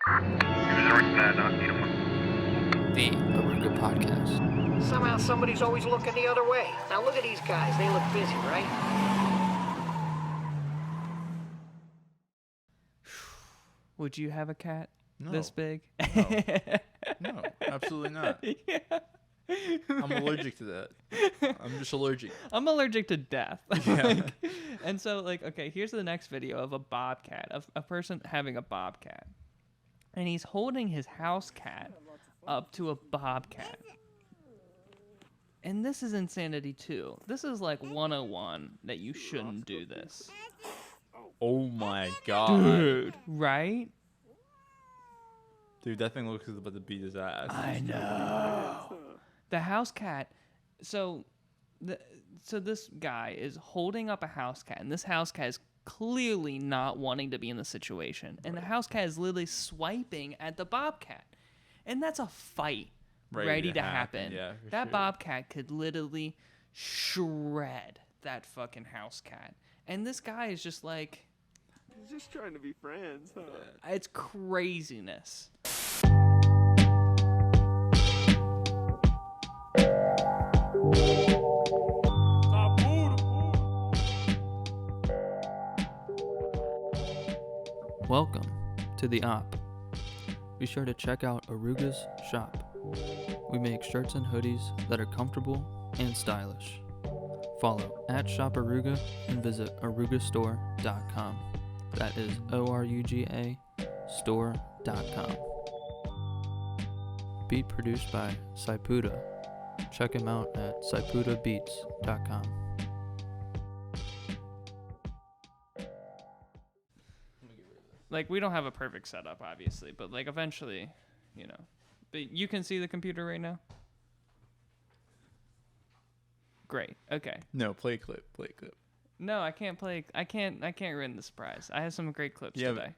The Oruga Podcast. Somehow somebody's always looking the other way. Now look at these guys. They look busy, right? Would you have a cat this big? No, absolutely not. Yeah. I'm allergic to that. I'm just allergic. I'm allergic to death. Yeah. And so, okay, here's the next video of a bobcat, of a person having a bobcat. And he's holding his house cat up to a bobcat. And this is insanity, too. This is like 101 that you shouldn't do this. Oh my god. Dude, right? Dude, that thing looks about to beat his ass. I know. The house cat. So this guy is holding up a house cat, and this house cat is clearly not wanting to be in the situation. And the house cat is literally swiping at the bobcat. And that's a fight ready to happen. Yeah, that bobcat could literally shred that fucking house cat. And this guy is just like... He's just trying to be friends, huh? It's craziness. Welcome to the Op. Be sure to check out Oruga's shop. We make shirts and hoodies that are comfortable and stylish. Follow @ShopOruga and visit orugastore.com. That is ORUGA store.com. Beat produced by Saipuda. Check him out at saipudabeats.com. Like, we don't have a perfect setup, obviously, but, like, eventually, you know. But you can see the computer right now? Great. Okay. No, play a clip. No, I can't play. I can't ruin the surprise. I have some great clips today.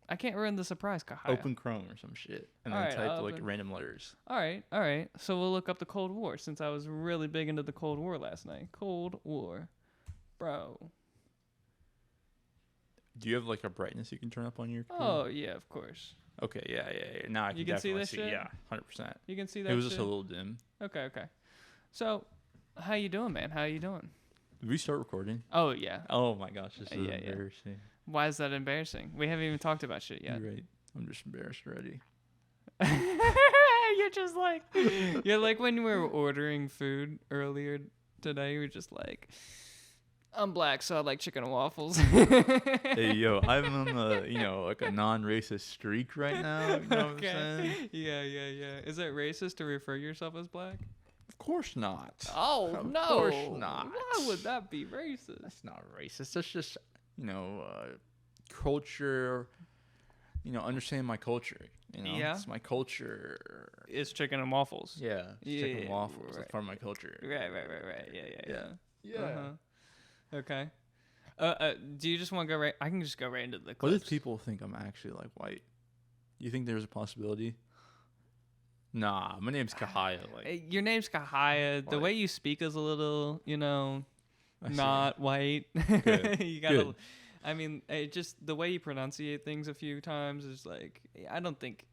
I can't ruin the surprise, Kahaya. Open Chrome or some shit. And then type, like, random letters. All right. So we'll look up the Cold War, since I was really big into the Cold War last night. Cold War. Bro. Do you have, like, a brightness you can turn up on your computer? Oh, yeah, of course. Okay, yeah. Now I can You can see definitely this shit? Yeah, 100%. You can see that It was shit? just a little dim. Okay. So, how you doing, man? How you doing? Did we start recording? Oh, yeah. Oh, my gosh. This is Yeah. embarrassing. Why is that embarrassing? We haven't even talked about shit yet. You're right. I'm just embarrassed already. You're just like... You're like when we were ordering food earlier today. You were just like... I'm black, so I like chicken and waffles. Hey, yo, I'm on like a non-racist streak right now. You know what I'm saying? Yeah. Is it racist to refer yourself as black? Of course not. Oh, Of no. course not. Why would that be racist? That's not racist. That's just, culture, understand my culture. Yeah. It's my culture. It's chicken and waffles. Yeah. Chicken and waffles. Right. That's part of my culture. Right. Yeah. Yeah. Uh-huh. Okay. Do you just want to go right? I can just go right into the clips. What if people think I'm actually, like, white? You think there's a possibility? Nah, my name's Kahaya. Like, Your name's Kahaya. The way you speak is a little, not white. Good. You gotta. Good. I mean, just the way you pronunciate things a few times is like. I don't think.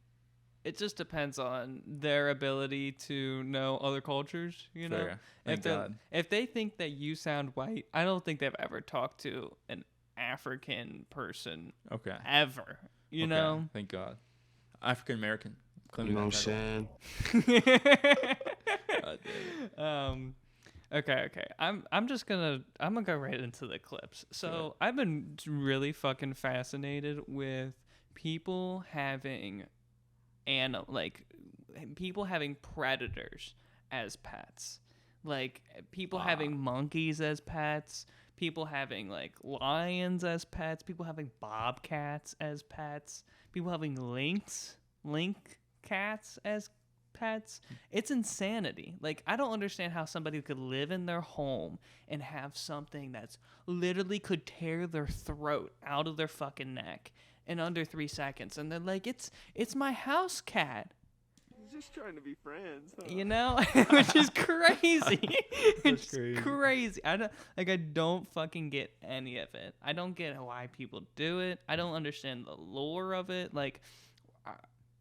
It just depends on their ability to know other cultures. You know, fair. Thank God. If they think that you sound white, I don't think they've ever talked to an African person. Okay. Ever. You Okay, know. Thank God. African American. You know what I'm saying? God damn it. Okay. I'm gonna go right into the clips. So I've been really fucking fascinated with people having people having predators as pets. Like people having monkeys as pets, people having like lions as pets, people having bobcats as pets, people having link cats as pets. It's insanity. Like, I don't understand how somebody could live in their home and have something that's literally could tear their throat out of their fucking neck in under 3 seconds, and they're like, it's my house cat. Just trying to be friends. Huh? You know, which is crazy. It's crazy. crazy. I don't fucking get any of it. I don't get why people do it. I don't understand the lore of it. Like,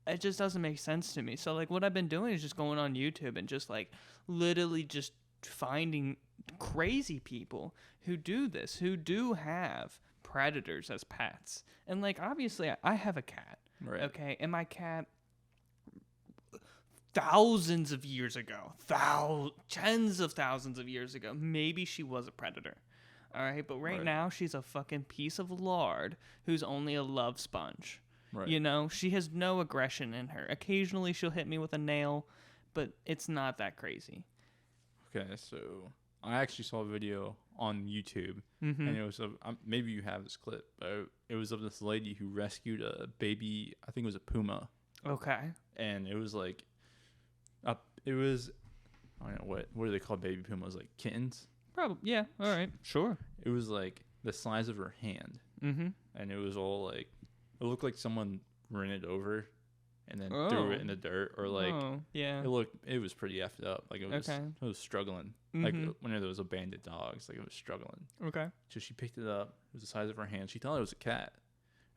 it just doesn't make sense to me. So like, what I've been doing is just going on YouTube and just like literally just finding crazy people who do this, who do have predators as pets. And like, obviously, I have a cat. Right. Okay, and my cat, thousands of years ago, tens of thousands of years ago, maybe she was a predator. All right, but right now she's a fucking piece of lard who's only a love sponge. Right. You know, she has no aggression in her. Occasionally she'll hit me with a nail, but it's not that crazy. Okay, so I actually saw a video on YouTube, and it was of maybe you have this clip, but it was of this lady who rescued a baby. I think it was a puma. Okay. And it was like, it was, I don't know what do they call baby pumas, like kittens? Probably. Yeah. All right. Sure. It was like the size of her hand, and it was all like, it looked like someone ran it over, and then threw it in the dirt, or like, yeah. it was pretty effed up. Like it was struggling, like one of those abandoned dogs, like it was struggling. Okay. So she picked it up. It was the size of her hand. She thought it was a cat,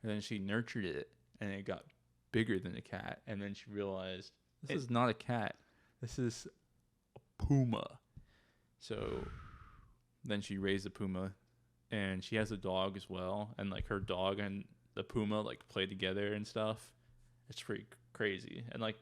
and then she nurtured it, and it got bigger than a cat. And then she realized this is not a cat. This is a puma. So then she raised the puma, and she has a dog as well. And like her dog and the puma like play together and stuff. It's pretty crazy. And like,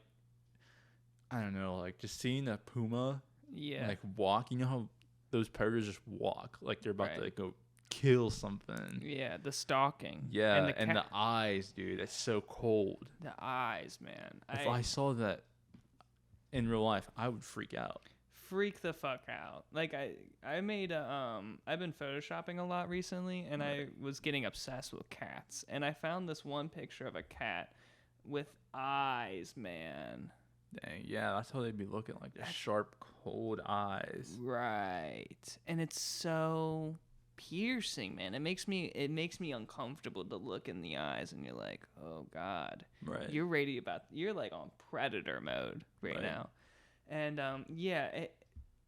I don't know, like just seeing a puma like walk. You know how those predators just walk like they're about to like, go kill something. Yeah, the stalking. Yeah, and the eyes, dude. That's so cold. The eyes, man. If I saw that in real life, I would freak out. Freak the fuck out. Like I made I've been photoshopping a lot recently, and I was getting obsessed with cats, and I found this one picture of a cat with eyes, man. Dang, yeah, that's how they'd be looking, like the sharp, cold eyes. Right. And it's so piercing, man. It makes me uncomfortable to look in the eyes, and you're like, oh god. Right. You're like on predator mode right now. And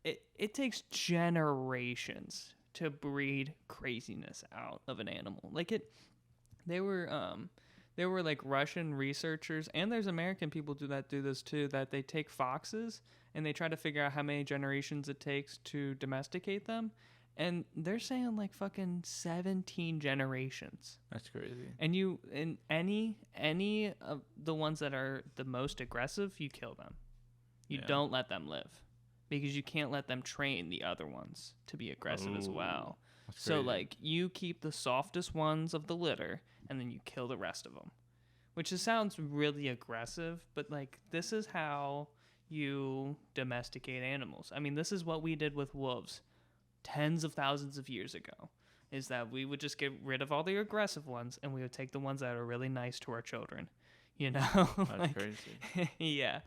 it takes generations to breed craziness out of an animal. Like there were like Russian researchers, and there's American people do this too, that they take foxes and they try to figure out how many generations it takes to domesticate them. And they're saying like fucking 17 generations. That's crazy. And in any of the ones that are the most aggressive, you kill them. You don't let them live, because you can't let them train the other ones to be aggressive as well. So like you keep the softest ones of the litter, and then you kill the rest of them, which sounds really aggressive, but like this is how you domesticate animals. I mean, this is what we did with wolves tens of thousands of years ago, is that we would just get rid of all the aggressive ones, and we would take the ones that are really nice to our children, you know? That's like, crazy. Yeah.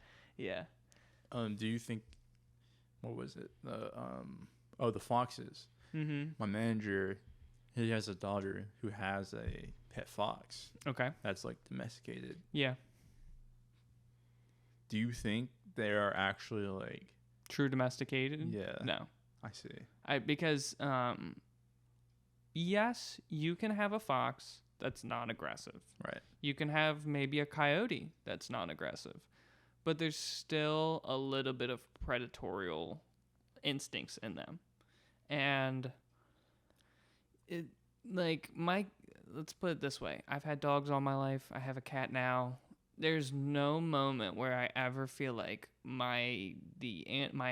Do you think, what was it? The foxes. Mm-hmm. My manager, he has a daughter who has a pet fox. Okay. That's like domesticated. Yeah. Do you think they are actually like True domesticated? Yeah. No. I see. Because yes, you can have a fox that's non-aggressive. Right. You can have maybe a coyote that's non-aggressive. But there's still a little bit of predatorial instincts in them. And let's put it this way. I've had dogs all my life. I have a cat now. There's no moment where I ever feel like my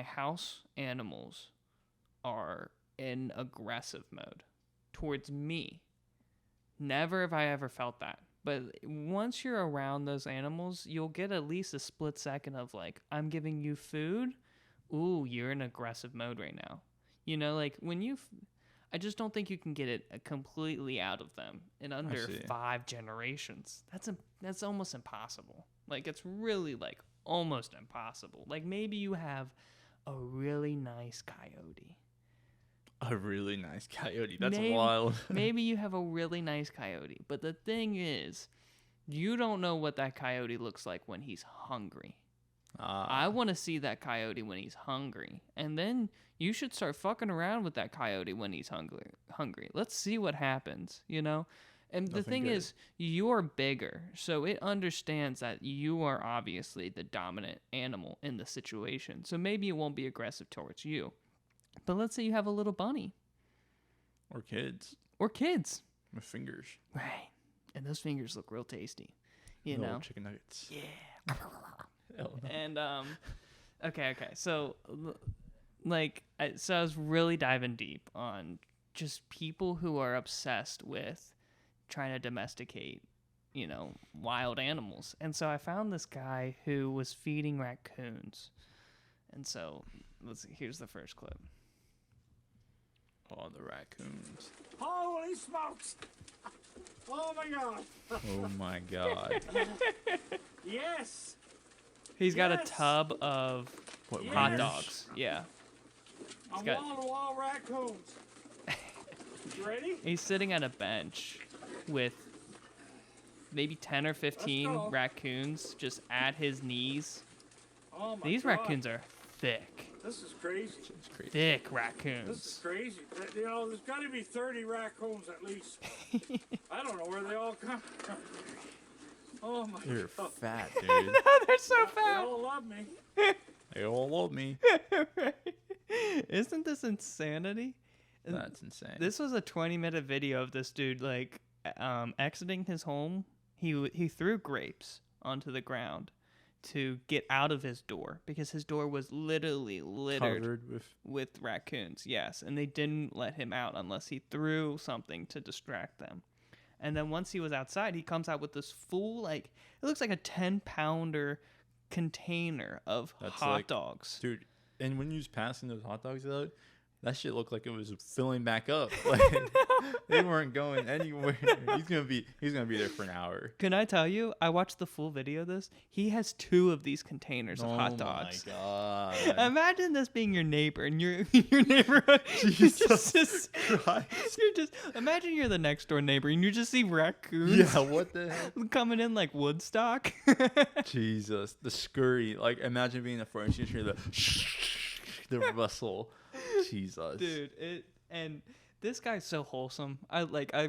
house animals are in aggressive mode towards me. Never have I ever felt that. But once you're around those animals, you'll get at least a split second of like, I'm giving you food. Ooh, you're in aggressive mode right now. You know, like I just don't think you can get it completely out of them in under 5 generations. That's almost impossible. Like it's really like almost impossible. Like maybe you have a really nice coyote. A really nice coyote. That's wild. Maybe you have a really nice coyote. But the thing is, you don't know what that coyote looks like when he's hungry. I want to see that coyote when he's hungry. And then you should start fucking around with that coyote when he's hungry. Let's see what happens, you know? And the thing is, you're bigger, so it understands that you are obviously the dominant animal in the situation. So maybe it won't be aggressive towards you. But let's say you have a little bunny. Or kids. With fingers. Right. And those fingers look real tasty. You Little know? chicken nuggets. Yeah. Hell no. And, okay. So, so I was really diving deep on just people who are obsessed with trying to domesticate, you know, wild animals. And so I found this guy who was feeding raccoons. And so here's the first clip. Oh, the raccoons. Holy smokes! Oh my god! Oh my god. Yes! He's got a tub of What, hot wieners? dogs. Yeah. I'm got- wall raccoons. You ready? He's sitting at a bench with maybe 10 or 15 Let's go. raccoons just at his knees. Oh my These god. raccoons are thick. This is crazy. It's crazy. Thick This is raccoons. crazy. You know, there's got to be 30 raccoons at least. I don't know where they all come from. Oh my You're god. fat, dude. They're so They fat. all love me. They all love me. Isn't this insanity? That's insane. This was a 20-minute video of this dude like exiting his home. He threw grapes onto the ground to get out of his door because his door was literally littered Covered with raccoons. Yes, and they didn't let him out unless he threw something to distract them. And then once he was outside, he comes out with this full, like, it looks like a 10-pounder container of That's hot like- dogs. dude. And when you was passing those hot dogs out, that shit looked like it was filling back up. Like they weren't going anywhere. He's gonna be there for an hour. Can I tell you, I watched the full video of this. He has 2 of these containers of hot dogs. Oh my god. Imagine this being your neighbor in your neighborhood. Jesus Christ. You're just imagine you're the next door neighbor and you just see raccoons Yeah, what the hell? coming in like Woodstock. Jesus, the scurry. Like imagine being the front, you hear the rustle. Jesus, Dude, and this guy's so wholesome. I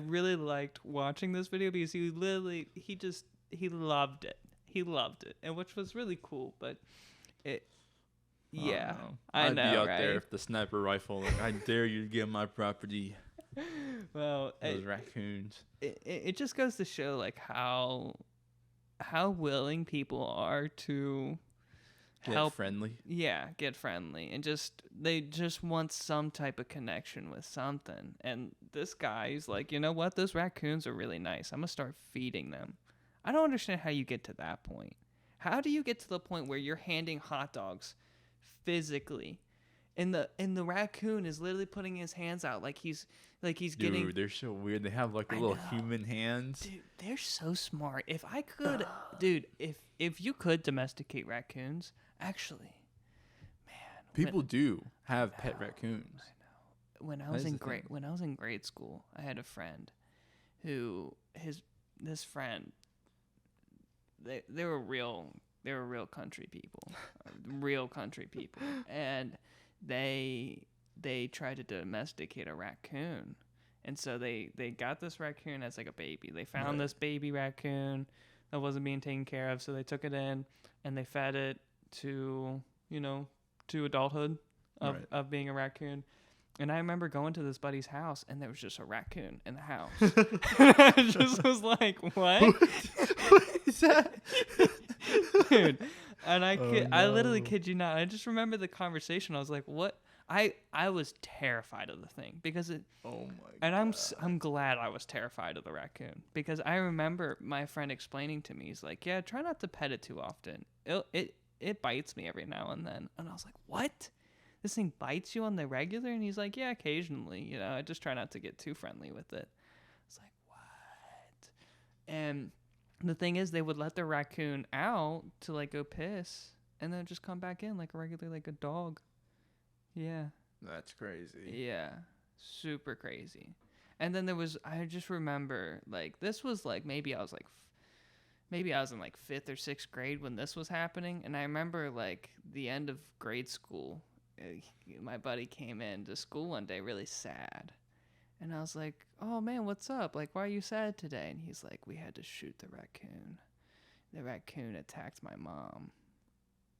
really liked watching this video because he loved it. He loved it, and which was really cool. But yeah, I'd know, be out right? there with the sniper rifle. Like, I dare you to get my property. Well, Those raccoons. it just goes to show like how willing people are to help friendly. get friendly and they just want some type of connection with something. And this guy's like, you know what, those raccoons are really nice, I'm gonna start feeding them. I don't understand how you get to that point. How do you get to the point where you're handing hot dogs physically and the raccoon is literally putting his hands out like he's getting. Dude, they're so weird. They have like the little human hands. Dude, they're so smart. If I could, dude, if you could domesticate raccoons, actually, man. People do have pet raccoons. When I That was is in the thing. when I was in grade school, I had a friend who this friend they were real country people, and they tried to domesticate a raccoon. And so they got this raccoon as like a baby. They found this baby raccoon that wasn't being taken care of, so they took it in and they fed it to adulthood of being a raccoon. And I remember going to this buddy's house and there was just a raccoon in the house. I just was like, what? What is that? Dude. And I literally kid you not. I just remember the conversation. I was like, what? I was terrified of the thing because it. Oh my god. And I'm glad I was terrified of the raccoon because I remember my friend explaining to me, he's like, yeah, try not to pet it too often. It bites me every now and then. And I was like, what? This thing bites you on the regular? And he's like, yeah, occasionally. I just try not to get too friendly with it. It's like, what? And the thing is, they would let the raccoon out to like go piss and then just come back in like a regular, like a dog. Yeah. That's crazy. Yeah. Super crazy. And then I just remember like, this was like, maybe I was like maybe I was in like 5th or 6th grade when this was happening. And I remember like the end of grade school, my buddy came in to school one day really sad. And I was like, oh man, what's up? Like, why are you sad today? And he's like, we had to shoot the raccoon. The raccoon attacked my mom.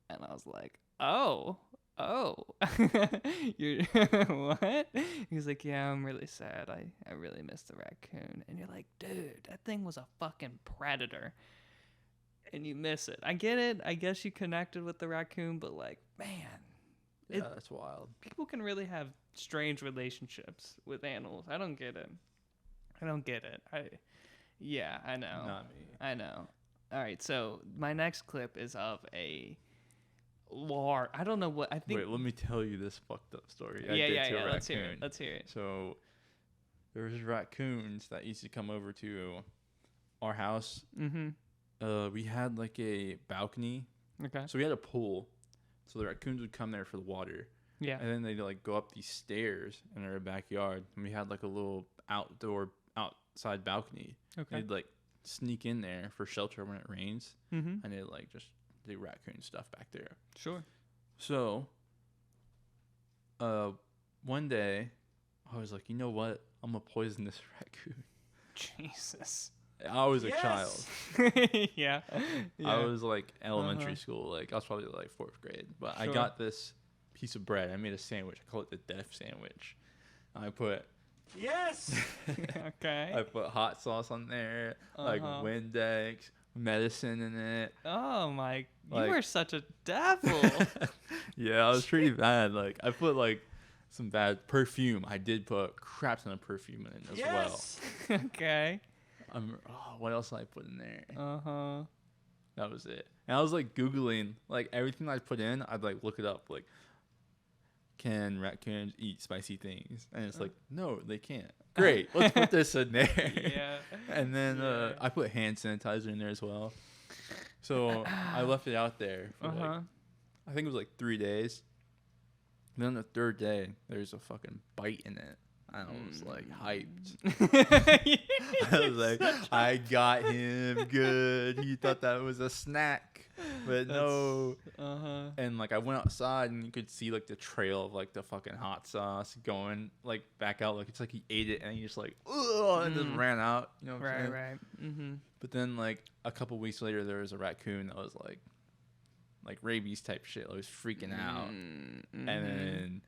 And I was like, oh, you're what? He's like, yeah, I'm really sad. I really miss the raccoon. And you're like, dude, that thing was a fucking predator. And you miss it. I get it. I guess you connected with the raccoon, but like, man. Yeah, that's wild. People can really have strange relationships with animals. I don't get it. I know. Not me. I know. All right, so my next clip is of a large. I don't know what I think. Wait, let me tell you this fucked up story. Yeah. Let's hear it. So there was raccoons that used to come over to our house. Mm-hmm. We had like a balcony. Okay. So we had a pool. So the raccoons would come there for the water. Yeah. And then they'd like go up these stairs in our backyard. And we had like a little outside balcony. Okay. They'd like sneak in there for shelter when it rains. Mm-hmm. And they'd like just do raccoon stuff back there. Sure. So one day I was like, you know what? I'm gonna poison this raccoon. Jesus. I was a child. Yeah. I was like elementary school. Like I was probably like 4th grade. But I Sure. got this piece of bread. I made a sandwich. I call it the death sandwich. I put Okay. I put hot sauce on there, like Windex, medicine in it. Oh my! Like- You are such a devil. Yeah, I was pretty bad. Like I put like some bad perfume. I did put crap ton of perfume in it as well. Okay. What else did I put in there? Uh-huh. That was it. And I was like Googling like everything I put in. I'd like look it up. Like, can raccoons eat spicy things? And it's like, no, they can't. Great. Let's put this in there. Yeah. And then I put hand sanitizer in there as well. So I left it out there for like, I think it was like 3 days. And then the 3rd day, there's a fucking bite in it. I was like hyped. I was like, I got him good. He thought that was a snack, but no. And like I went outside and you could see like the trail of like the fucking hot sauce going like back out. Like it's like he ate it and he just like and just ran out. You know what I'm saying? Right. Mm-hmm. But then like a couple weeks later, there was a raccoon that was like rabies type shit. I was freaking out, and then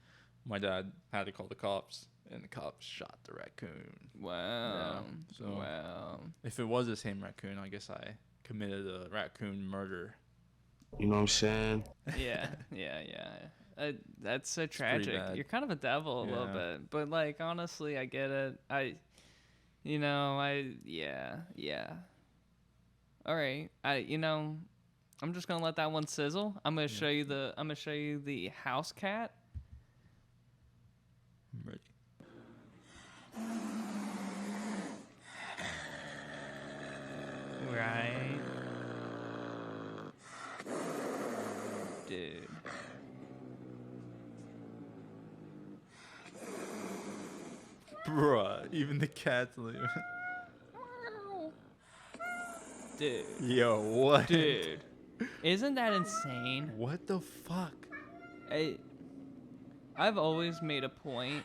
my dad had to call the cops. And the cops shot the raccoon. Wow. Yeah, so wow. If it was the same raccoon, I guess I committed a raccoon murder. You know what I'm saying? Yeah. That's so tragic. bad. You're kind of a devil a little bit, but like honestly, I get it. Yeah. All right. I'm just gonna let that one sizzle. I'm gonna show you the house cat. I'm ready. Right. Dude. Bruh, even the cat's leaving. Dude. Yo, what? Dude. Isn't that insane? What the fuck? I've always made a point.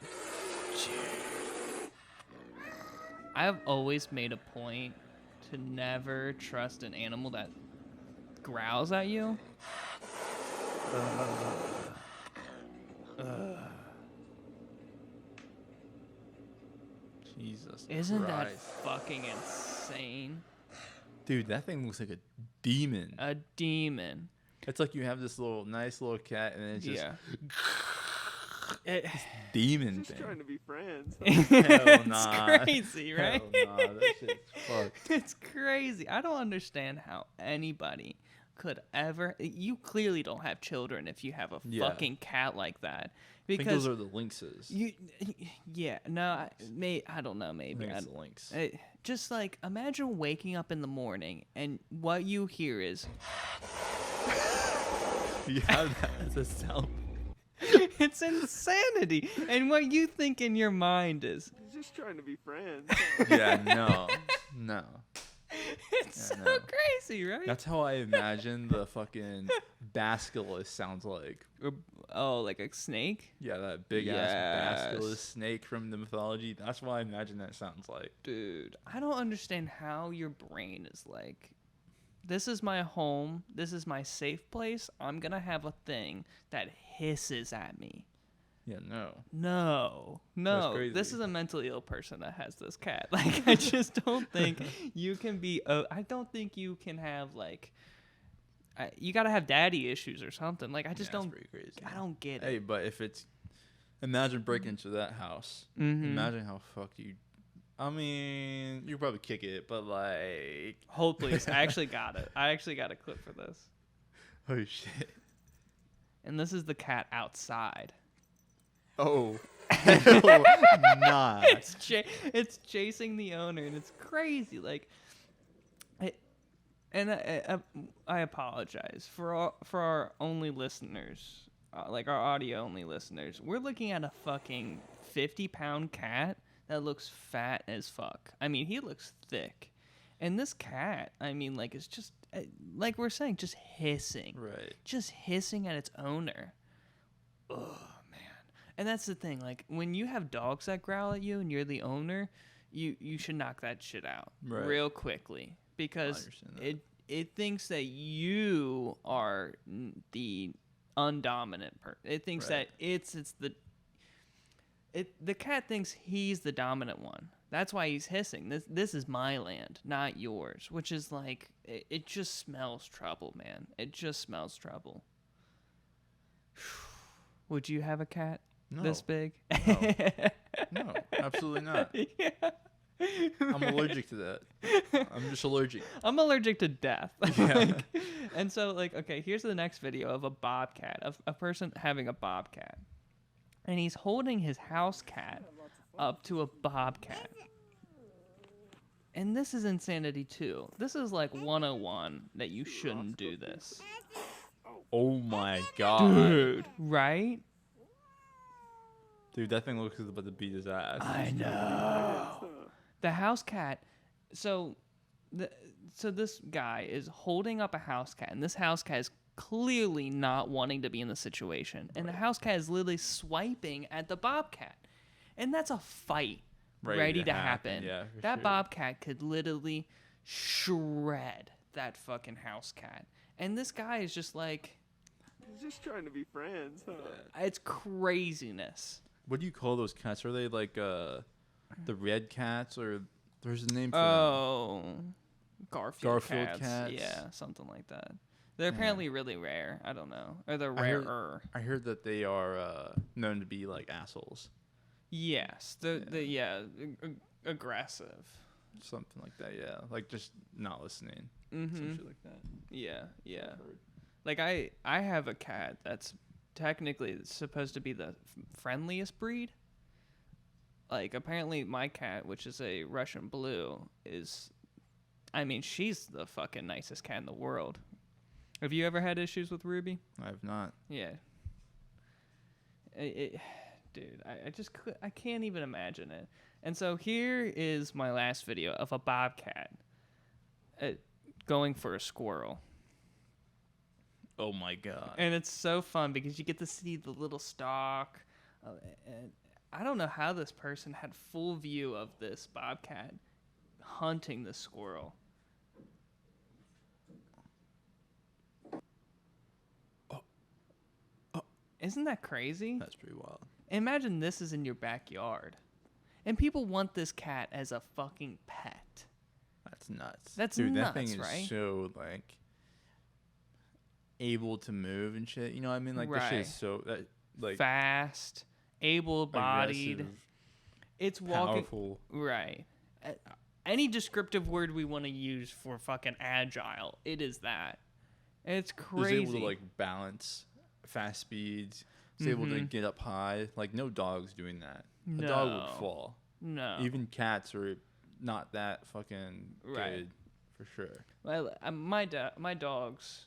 I've always made a point to never trust an animal that growls at you. Jesus Isn't that Christ. fucking insane? Dude, that thing looks like a demon. A demon. It's like you have this nice little cat and then it's just It, demon Just thing. trying to be friends. Hell nah. It's crazy, right? Hell nah, that shit's fucked. It's crazy. I don't understand how anybody could ever. You clearly don't have children if you have a fucking cat like that. I think Because those are the lynxes. I don't know. Maybe I think it's the lynx. just like imagine waking up in the morning and what you hear is You have that as a sound. it's insanity, and what you think in your mind is Just trying to be friends. Yeah, no. It's Yeah, I so know. crazy, right? That's how I imagine the fucking basilisk sounds like. Oh, like a snake? Yeah, that big Yes. ass basilisk snake from the mythology. That's what I imagine that sounds like. Dude, I don't understand how your brain is like, this is my home, this is my safe place, I'm gonna have a thing that hisses at me. Yeah, no. No, crazy. this is a mentally ill person that has this cat. Like, I just don't think you can be. I don't think you can have like. You gotta have daddy issues or something. Like, I just Yeah, that's don't. pretty crazy. I don't get Hey, it. but if it's, imagine breaking into that house. Mhm. Imagine how fucked you. I mean, you probably kick it, but like. Hold please. I actually got it. I actually got a clip for this. Oh shit. And this is the cat outside. Oh. Hell nah. It's chasing the owner, and it's crazy. Like, I apologize for our only listeners, like our audio only listeners. We're looking at a fucking 50-pound cat that looks fat as fuck. I mean, he looks thick, and this cat, I mean, like, it's just like we're saying, just hissing, Right. just hissing at its owner. Oh man. And that's the thing, like, when you have dogs that growl at you and you're the owner, you should knock that shit out real quickly, because it thinks that you are the undominant person. It thinks that the cat thinks he's the dominant one. That's why he's hissing. This is my land, not yours, which is like, it just smells trouble, man. It just smells trouble. Would you have a cat this big? No, absolutely not. Yeah. I'm allergic to that. I'm just allergic. I'm allergic to death. Yeah. And so, like, okay, here's the next video of a bobcat, of a person having a bobcat. And he's holding his house cat up to a bobcat. And this is insanity, too. This is like 101 that you shouldn't do this. Oh my god. Dude, right? Dude, that thing looks like it's about to beat his ass. I know. The house cat. So this guy is holding up a house cat, and this house cat is clearly not wanting to be in the situation. And the house cat is literally swiping at the bobcat. And that's a fight ready to happen. Yeah, that bobcat could literally shred that fucking house cat. And this guy is just like, he's just trying to be friends, huh? It's craziness. What do you call those cats? Are they like the red cats, or there's a name for them? Oh, Garfield cats. Yeah, something like that. They're apparently really rare. I don't know. Or they're rarer. I heard that they are known to be like assholes. Yes. Aggressive. Something like that, yeah. Like just not listening. Mm-hmm. Some shit like that. Yeah. Like I have a cat that's technically supposed to be the friendliest breed. Like, apparently my cat, which is a Russian blue, she's the fucking nicest cat in the world. Have you ever had issues with Ruby? I have not. Yeah. Dude, I can't even imagine it. And so here is my last video of a bobcat going for a squirrel. Oh my god. And it's so fun because you get to see the little stalk. And I don't know how this person had full view of this bobcat hunting the squirrel. Isn't that crazy? That's pretty wild. Imagine this is in your backyard. And people want this cat as a fucking pet. That's nuts. That's Dude, nuts, that thing is right? so like able to move and shit. You know what I mean? Like this shit is so like fast, able-bodied. aggressive, It's walking powerful. right. Any descriptive word we want to use for fucking agile, it is that. It's crazy. He's able to like balance fast speeds. He's able to get up high. Like no dog's doing that. A dog would fall. No. Even cats are not that fucking Right. good for sure. Well, my dogs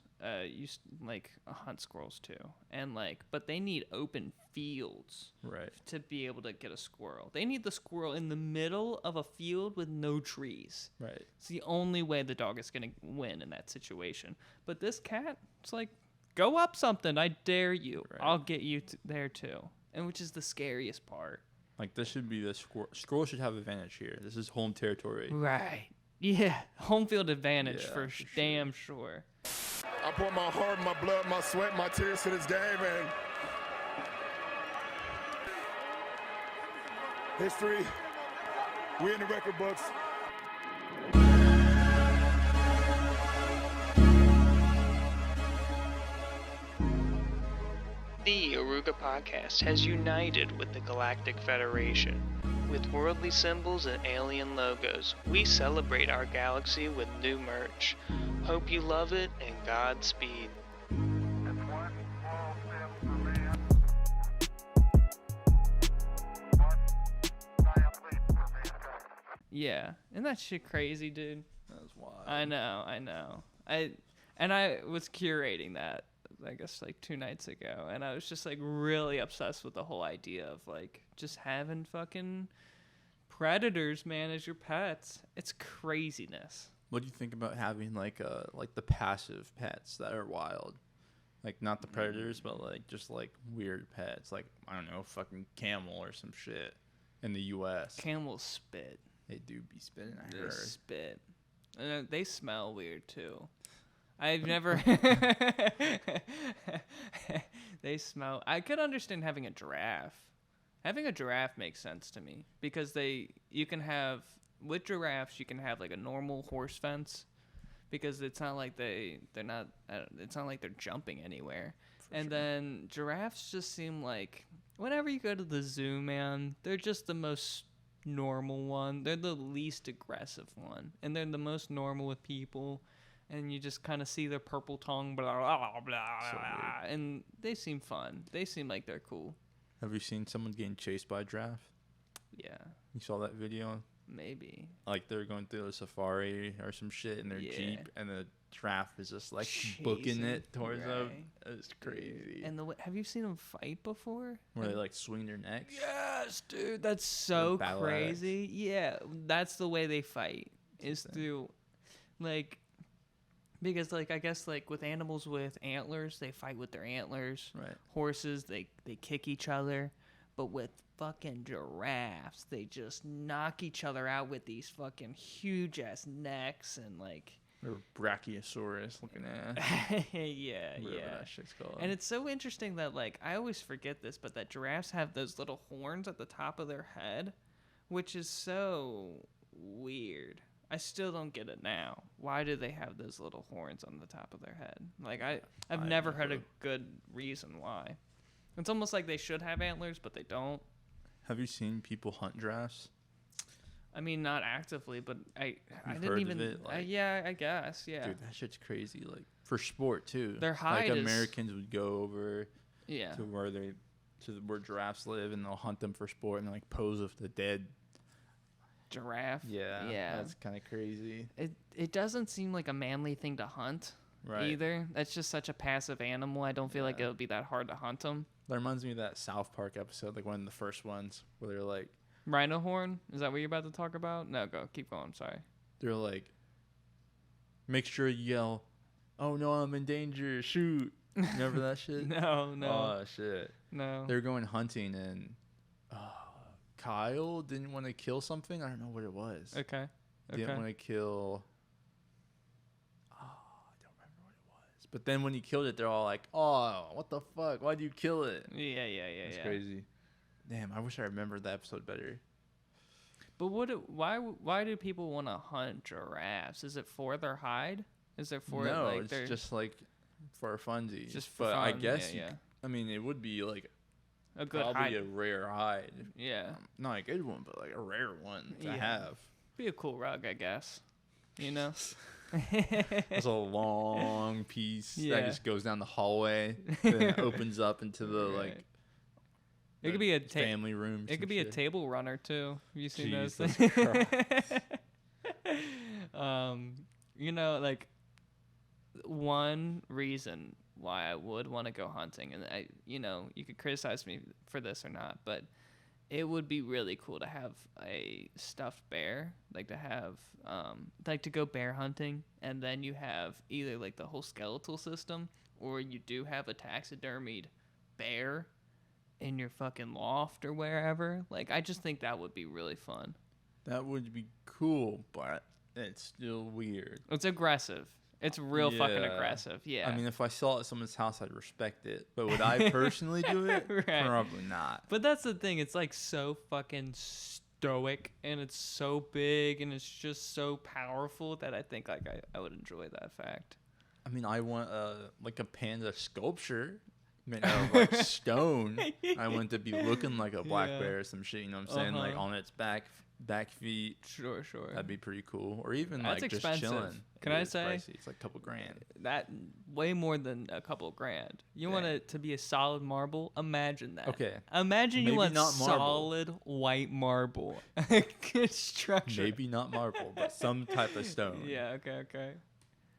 like hunt squirrels too, and like, but they need open fields Right. to be able to get a squirrel. They need the squirrel in the middle of a field with no trees. Right. It's the only way the dog is gonna win in that situation. But this cat, it's like, go up something, I dare you. Right. I'll get you there too, and which is the scariest part. Like, this should be the squirrel. Squirrel should have advantage here. This is home territory. Right. Yeah. Home field advantage Yeah, for for damn sure. I put my heart, my blood, my sweat, my tears to this game, and history, we in the record books. The Oruga Podcast has united with the Galactic Federation. With worldly symbols and alien logos, we celebrate our galaxy with new merch. Hope you love it, and Godspeed. Yeah, isn't that shit crazy, dude? That was wild. I know. I was curating that, I guess, like 2 nights ago, and I was just like really obsessed with the whole idea of like just having fucking predators, man, as your pets. It's craziness. What do you think about having like the passive pets that are wild? Like, not the predators, but like just like weird pets, like, I don't know, fucking camel or some shit in the U.S. Camels spit. They do be spitting, I They heard. spit. They smell weird too. I've never. They smell. I could understand having a giraffe. Having a giraffe makes sense to me because you can have with giraffes you can have like a normal horse fence because it's not like they're not. It's not like they're jumping anywhere. And then giraffes just seem like whenever you go to the zoo, man, they're just the most normal one. They're the least aggressive one, and they're the most normal with people. And you just kind of see their purple tongue, blah blah blah, So blah, and they seem fun. They seem like they're cool. Have you seen someone getting chased by a giraffe? Yeah, You saw that video? maybe. Like, they're going through a safari or some shit in their Yeah. Jeep, and the giraffe is just like booking it towards them. Right. It's crazy. And have you seen them fight before? Where they like swing their necks. Yes, dude, that's so battle axe. crazy. Yeah, that's the way they fight. Is through, like, because like I guess like with animals with antlers, they fight with their antlers. Right. Horses, they kick each other, but with fucking giraffes, they just knock each other out with these fucking huge ass necks and like. Or brachiosaurus looking at. Yeah. Whatever that shit's called. And it's so interesting that, like, I always forget this, but that giraffes have those little horns at the top of their head, which is so weird. I still don't get it now. Why do they have those little horns on the top of their head? Like, I've never heard a good reason why. It's almost like they should have antlers, but they don't. Have you seen people hunt giraffes? I mean, not actively, but I You've didn't heard even. of it, like- Yeah, I guess. Yeah. Dude, that shit's crazy. Like, for sport too. Their hide like is- Americans would go over Yeah. to where giraffes live, and they'll hunt them for sport and like pose with the dead. Giraffe. Yeah. That's kind of crazy. It doesn't seem like a manly thing to hunt Right. either. That's just such a passive animal. I don't feel like Yeah. it would be that hard to hunt them. That reminds me of that South Park episode, like one of the first ones, where they're like, Rhino horn? Is that what you're about to talk about? No, go. Keep going. Sorry. make sure you yell, "Oh no, I'm in danger! Shoot!" Remember that shit? No. Oh shit! No. They were going hunting, and Kyle didn't want to kill something. I don't know what it was. Okay. Didn't want to kill. I don't remember what it was. But then when he killed it, they're all like, "Oh, what the fuck? Why'd you kill it?" Yeah. It's crazy. Damn, I wish I remembered that episode better. But why do people want to hunt giraffes? Is it for their hide? Is it for No, like it's their just like for funsies. Just for but I fun, guess yeah. I mean, it would be like a good probably hide? a rare hide. Yeah. Not a good one, but like a rare one to Yeah. have. Be a cool rug, I guess. You know. It's a long piece Yeah. that just goes down the hallway, then it opens up into the Right. like. It could be a family room. It could be a table runner too. Have you seen those Jesus things? Christ. You know, like one reason why I would want to go hunting, and you could criticize me for this or not, but it would be really cool to have a stuffed bear, like to have, like to go bear hunting, and then you have either like the whole skeletal system, or you do have a taxidermied bear in your fucking loft or wherever. Like, I just think that would be really fun. That would be cool, but it's still weird. It's aggressive. It's real fucking aggressive. Yeah. I mean, if I saw it at someone's house, I'd respect it. But would I personally do it? Right. Probably not. But that's the thing. It's like so fucking stoic, and it's so big, and it's just so powerful that I think like I would enjoy that fact. I mean, I want like a panda sculpture made out of like stone. I want it to be looking like a black bear or some shit. You know what I'm saying? Like on its back feet. Sure. That'd be pretty cool. Or even That's like expensive. just chilling. Can I say? Pricey. It's like a couple grand. That way more than a couple grand. You want it to be a solid marble? Imagine that. Okay. Imagine Maybe you want not marble. solid white marble. Good structure. Maybe not marble, but some type of stone. Yeah. Okay.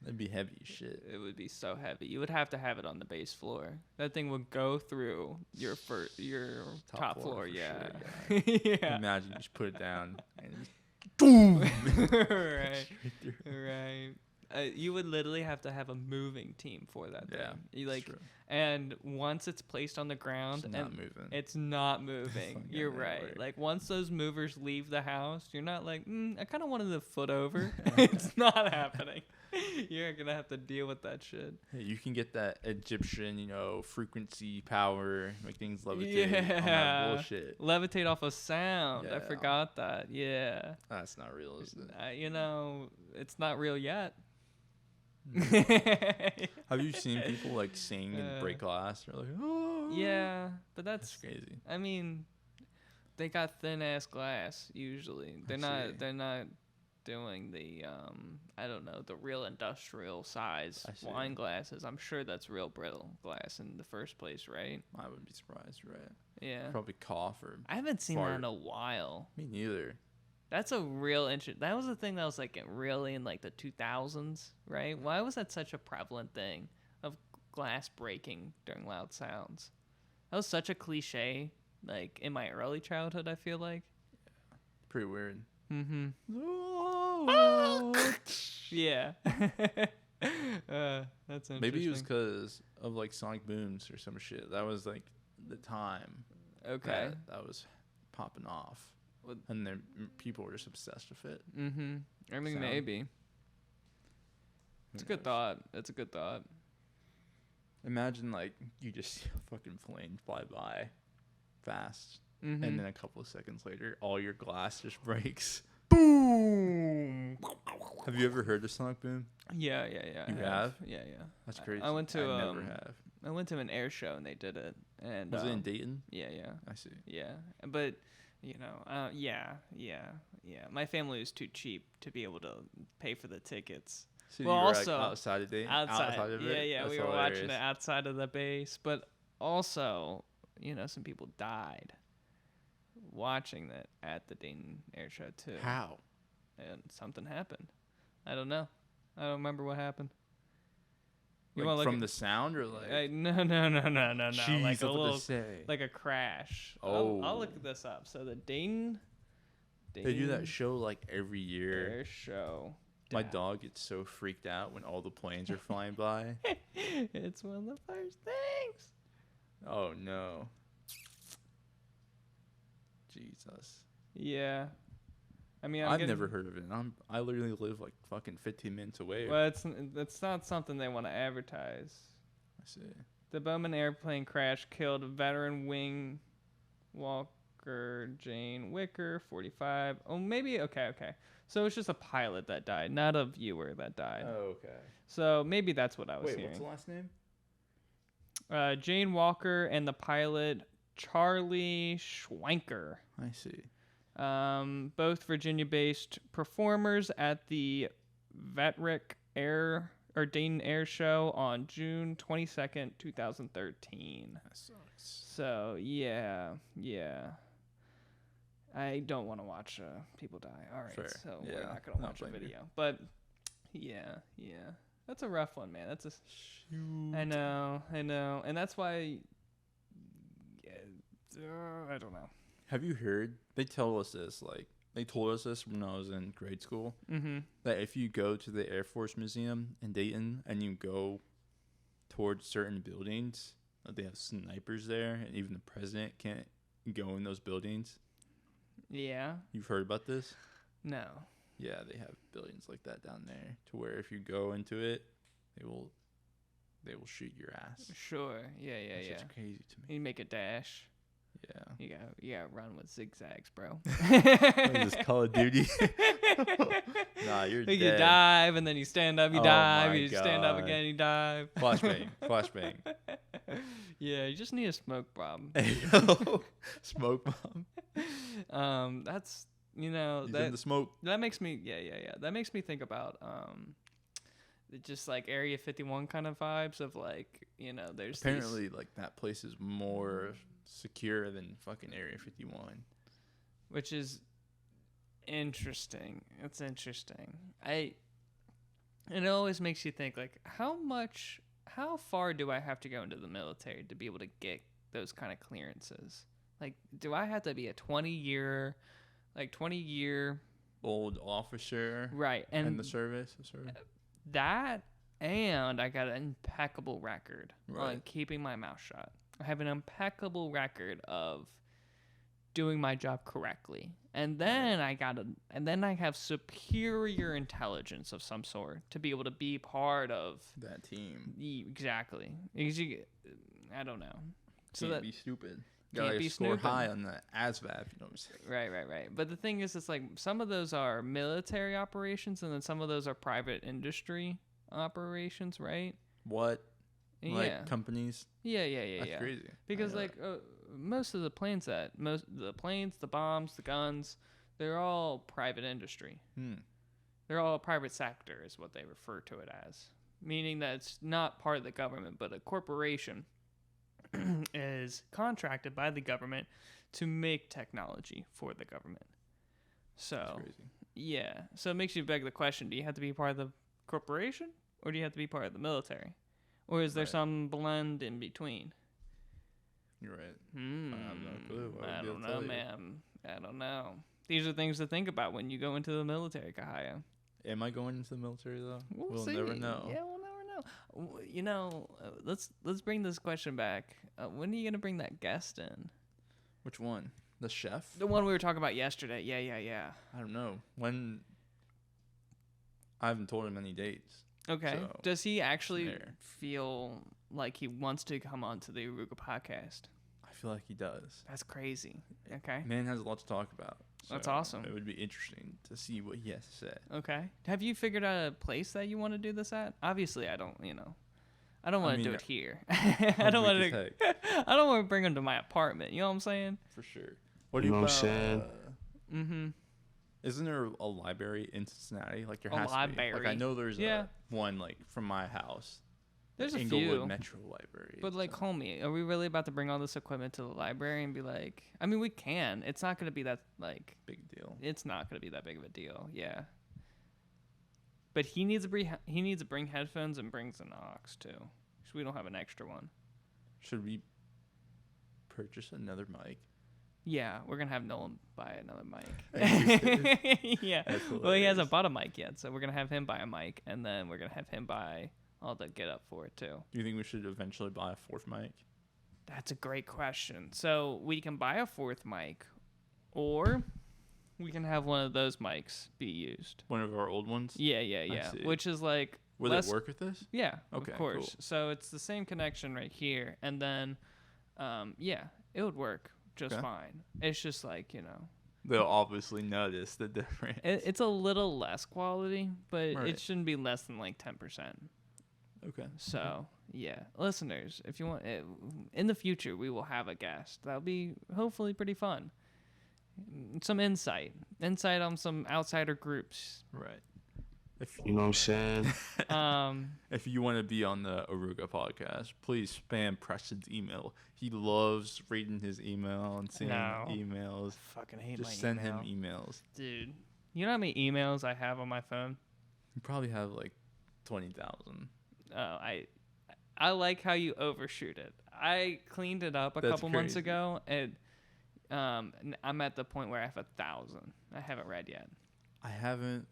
That'd be heavy as shit. It would be so heavy. You would have to have it on the base floor. That thing would go through your top floor. Yeah. Sure, Yeah. Imagine you just put it down and just boom. Right. You would literally have to have a moving team for that thing. Yeah, You like, true. and once it's placed on the ground, It's not moving. It's not moving. Fucking You're not right. work. Like once those movers leave the house, you're not like, I kind of wanted to foot over. It's not happening. You're gonna have to deal with that shit. Hey, you can get that Egyptian, frequency power, make things levitate on that Yeah. bullshit. Levitate off of sound. I Yeah. forgot that. Yeah. That's not real, is it? It's not real yet. Have you seen people like sing and break glass? They're like, oh. Yeah, but That's that's crazy. I mean, they got thin ass glass usually. They're see. not doing the I don't know, the real industrial size I see. wine glasses. I'm sure that's real brittle glass in the first place, right? I wouldn't be surprised, right? Yeah. Probably cough or. I haven't seen that fart. in a while. Me neither. That's a real that was the thing that was like really in like the 2000s, right? Why was that such a prevalent thing of glass breaking during loud sounds? That was such a cliche, like in my early childhood, I feel like. Pretty weird. Mm-hmm. Yeah. That's interesting. Maybe it was because of like sonic booms or some shit. That was like the time. Okay. That was popping off. Well- And then people were just obsessed with it. Mm-hmm. I mean, Sound. maybe. It's a good thought. It's a good thought. Imagine like you just see a fucking plane fly by fast, Mm-hmm. and then a couple of seconds later, all your glass just breaks. Boom. Have you ever heard the sonic boom? Yeah. You I have? Yeah. That's crazy. I went to I never have. I went to an air show and they did it. And Was it in Dayton? Yeah. I see. Yeah. But yeah. My family was too cheap to be able to pay for the tickets. So Well, you were also, like, outside of Dayton? Outside. of it? Yeah. That's We were watching hilarious. it outside of the base, but also, some people died watching that at the Dayton Air Show too. How? And something happened. I don't know. I don't remember what happened. You Like wanna look from at- the sound or like? No. Jeez, Like a what little, to say. like a crash. Oh. I'll look this up. So the Dayton They do that show like every year. Air Show. My dog gets so freaked out when all the planes are flying by. It's one of the first things. Oh no. Jesus. Yeah. I mean, I've never heard of it. I literally live like fucking 15 minutes away. Well, it's not something they want to advertise. I see. The Bowman airplane crash killed veteran wing walker Jane Wicker, 45. Oh, maybe. Okay. So it's just a pilot that died, not a viewer that died. Oh, okay. So maybe that's what I was Wait, hearing. what's the last name? Jane Walker and the pilot Charlie Schwenker. I see. Both Virginia-based performers at the Vetrick Dayton Air Show on June 22nd, 2013. That sucks. So, yeah. I don't want to watch people die. All right, Fair. so Yeah, we're not going to not watch a blame you. video. But, yeah. That's a rough one, man. That's a. Shoot. I know, and that's why. I don't know. Have you heard? They tell us this, like they told us this when I was in grade school. Mm-hmm. That if you go to the Air Force Museum in Dayton and you go towards certain buildings, they have snipers there, and even the president can't go in those buildings. Yeah. You've heard about this? No. Yeah, they have buildings like that down there, to where if you go into it, they will shoot your ass. Sure. Yeah. It's crazy to me. You make a dash. Yeah. You gotta run with zigzags, bro. What is this, Call of Duty? Nah, you're dead. You dive, and then you stand up, you dive, my you stand up God. again, you dive. Flashbang. Yeah, you just need a smoke bomb. Smoke bomb. That's, you know, He's in the smoke. that makes me, that makes me think about, just like Area 51 kind of vibes of like, you know, there's Apparently, like, that place is more secure than fucking Area 51. which is interesting. It's interesting. It always makes you think, like, how far do I have to go into the military to be able to get those kind of clearances? Like, do I have to be a 20-year Old officer. right? And the service. That, and I got an impeccable record on Right. keeping my mouth shut. I have an impeccable record of doing my job correctly. And then I have superior intelligence of some sort to be able to be part of That team. exactly. Because I don't know. So Can't that be stupid. can't Gotta be score snooping. high on the ASVAB, you know what I'm saying? Right. But the thing is, it's like some of those are military operations, and then some of those are private industry operations, right? What? Yeah. Like companies? Yeah. That's crazy. Because I know like most of the planes, the bombs, the guns, they're all private industry. They're all private sector is what they refer to it as, meaning that it's not part of the government, but a corporation is contracted by the government to make technology for the government. So That's crazy. yeah, so it makes you beg the question: do you have to be part of the corporation, or do you have to be part of the military, or is there Right. some blend in between? You're right. I have no clue. I don't know, man. I don't know. These are things to think about when you go into the military, Kahaya. Am I going into the military though? We'll never see. know. Yeah, we'll never know. You know, let's bring this question back. When are you gonna bring that guest in? Which one? The chef? The one we were talking about yesterday. Yeah. I don't know. When? I haven't told him any dates. Okay. So, Does he actually there. feel like he wants to come onto the Oruga podcast? I feel like he does. That's crazy. Okay. Man has a lot to talk about. That's so awesome. It would be interesting to see what he has to say. Okay. Have you figured out a place that you want to do this at? Obviously, I don't want to do mean, it here. I don't want weak to. as I don't want to bring him to my apartment. You know what I'm saying? For sure. What You do know what I'm saying? Mm-hmm. Isn't there a library in Cincinnati? Like there A has to be. Like I library? know there's Yeah. one like from my house. There's a Inglewood few. Metro Library. But like, so. homie, are we really about to bring all this equipment to the library and be like? I mean, we can. It's not gonna be that like. Big deal. It's not gonna be that big of a deal. Yeah. But he needs to bring headphones and brings an aux too. 'Cause we don't have an extra one. Should we purchase another mic? Yeah, we're gonna have Nolan buy another Are you mic. Yeah. That's Well, he hasn't hilarious. bought a mic yet, so we're gonna have him buy a mic, and then we're gonna have him buy all the get up for it too. Do you think we should eventually buy a fourth mic? That's a great question. So we can buy a fourth mic, or we can have one of those mics be used. One of our old ones? Yeah. see. Which is like Would less, it work with this? Yeah, Okay, of course. cool. So it's the same connection right here, and then, yeah, it would work just Okay. fine. It's just like, you know, They'll obviously notice the difference. it's a little less quality, but Right. it shouldn't be less than like 10%. Okay. So yeah, listeners, if you want, in the future we will have a guest. That'll be hopefully pretty fun. Some insight on some outsider groups. Right. If You know what I'm saying? if you want to be on the Oruga podcast, please spam Preston's email. He loves reading his email and seeing No. emails. Fucking hate Just my send email. him emails. Dude. You know how many emails I have on my phone? You probably have like 20,000. Oh, I like how you overshoot it. I cleaned it up a couple months ago, and I'm at the point where I have 1,000. I haven't read yet. I haven't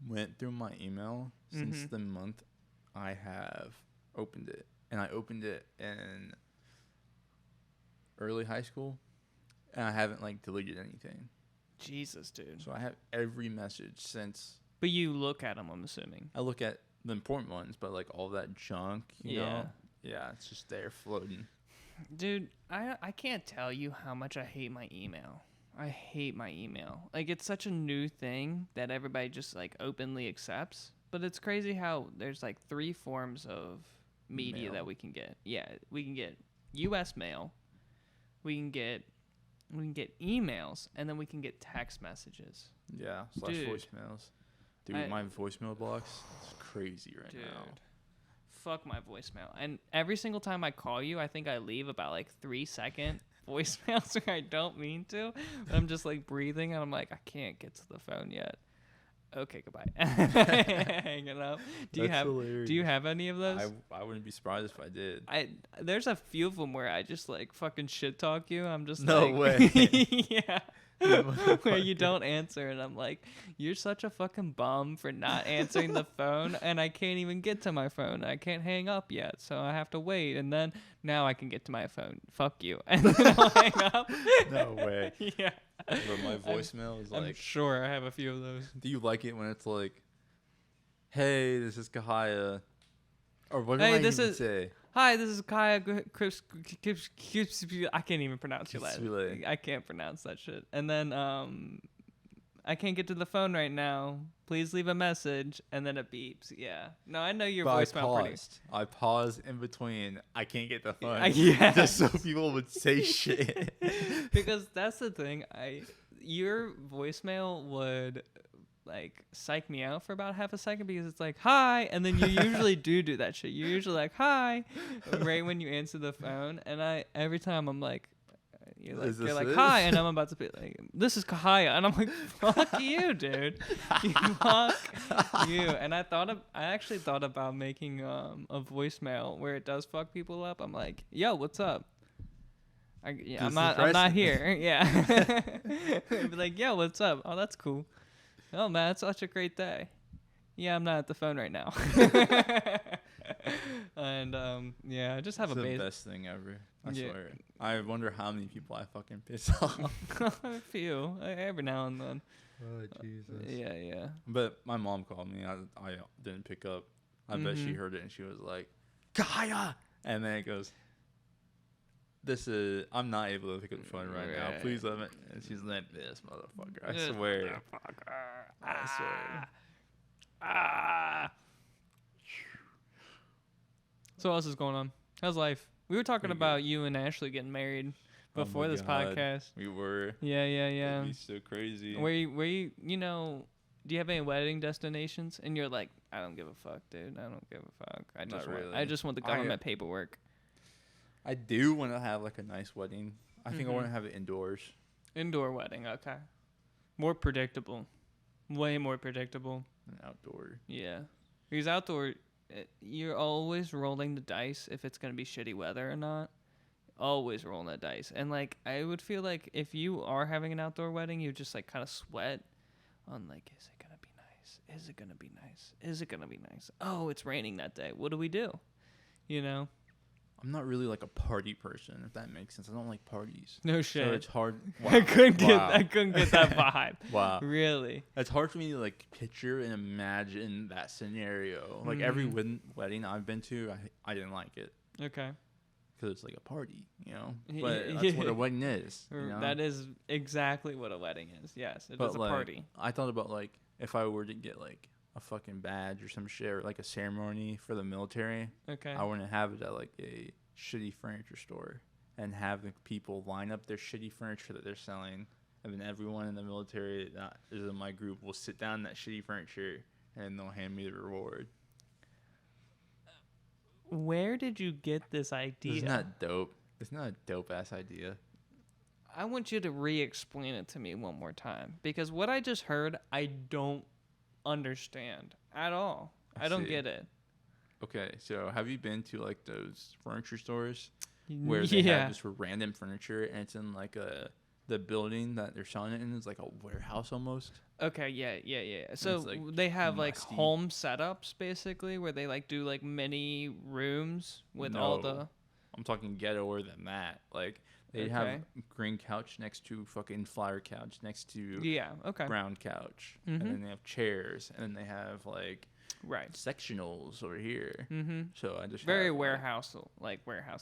went through my email since the month I have opened it. And I opened it in early high school, and I haven't, like, deleted anything. Jesus, dude. So I have every message since. But you look at them, I'm assuming. I look at the important ones, but, like, all that junk, you know? Yeah, it's just there floating. Dude, I can't tell you how much I hate my email. I hate my email. Like, it's such a new thing that everybody just, like, openly accepts. But it's crazy how there's, like, 3 forms of media that we can get. Yeah, we can get U.S. mail, we can get emails, and then we can get text messages. Yeah, / voicemails. Dude, my voicemail box is crazy right now. Fuck my voicemail. And every single time I call you, I think I leave about, like, 3-second voicemails where I don't mean to. But I'm just, like, breathing, and I'm like, I can't get to the phone yet. Okay, goodbye. Hanging up. Do you have any of those? I wouldn't be surprised if I did. There's a few of them where I just, like, fucking shit talk you. I'm just no way. Yeah. Where you don't answer, and I'm like, you're such a fucking bum for not answering the phone, and I can't even get to my phone. I can't hang up yet, so I have to wait, and then now I can get to my phone. Fuck you. And then I'll hang up. No way. Yeah. But my voicemail is like... I'm sure I have a few of those. Do you like it when it's like, hey, this is Kahaya? Or what do Hey, I even say? Hi, this is Kahaya. I can't even pronounce your last. I can't pronounce that shit. And then I can't get to the phone right now. Please leave a message. And then it beeps. Yeah. No, I know your voicemail. I paused in between. I can't get the phone. Yeah. Just so people would say shit. Because that's the thing. Your voicemail would, like, psych me out for about half a second because it's like, hi, and then you usually do that shit. You're usually like, hi, right when you answer the phone, and every time I'm like, you're like, hi, and I'm about to be like, this is Kahaya, and I'm like, fuck you, dude, fuck you. And I actually thought about making a voicemail where it does fuck people up. I'm like, yo, what's up? I'm not here. Yeah. Be like, yo, what's up? Oh, that's cool. Oh, man, it's such a great day. Yeah, I'm not at the phone right now. And, yeah, I just have it's the best thing ever. I swear. I wonder how many people I fucking piss off. A few. Every now and then. Oh, Jesus. Yeah. But my mom called me. I didn't pick up. I bet she heard it, and she was like, Kahaya! And then it goes... I'm not able to pick up the phone right now. Please let me. And she's like, this motherfucker. I swear. I swear. So what else is going on? How's life? We were talking about you and Ashley getting married before this podcast. We were. Yeah. It'd be so crazy. Where you, do you have any wedding destinations? And you're like, I don't give a fuck, dude. I don't give a fuck. I just want the government paperwork. I do want to have, like, a nice wedding. I think I want to have it indoors. Indoor wedding, okay. More predictable. Way more predictable. Than outdoor. Yeah. Because outdoor, you're always rolling the dice if it's going to be shitty weather or not. Always rolling the dice. And, like, I would feel like if you are having an outdoor wedding, you just, like, kind of sweat on, like, is it going to be nice? Is it going to be nice? Is it going to be nice? Oh, it's raining that day. What do we do? You know? I'm not really like a party person, if that makes sense. I don't like parties. No shit. So it's hard. Wow. I couldn't get that vibe. Wow. Really? It's hard for me to, like, picture and imagine that scenario. Like, every wedding I've been to, I didn't like it. Okay. Because it's like a party, you know? But that's what a wedding is. You know? That is exactly what a wedding is. Yes, it is a party. I thought about, like, if I were to get, like, a fucking badge or some shit, or like a ceremony for the military. Okay. I want to have it at, like, a shitty furniture store and have the people line up their shitty furniture that they're selling, and then everyone in the military that is in my group will sit down in that shitty furniture and they'll hand me the reward. Where did you get this idea? Isn't that dope? It's not a dope ass idea. I want you to re-explain it to me one more time, because what I just heard, I don't understand at all. I don't see. get it. Okay, so have you been to like those furniture stores where they Yeah. have just random furniture and it's in like the building that they're selling it in is like a warehouse almost? Okay, yeah. So like, they have like musty. home setups basically where they like do like mini rooms with all the. No. I'm talking ghettoer than that. Like they Okay. have green couch next to fucking flower couch next to Yeah. Okay. brown couch, Mhm. and then they have chairs, and then they have like Right. sectionals over here. Mm-hmm. So I just Very have, warehouse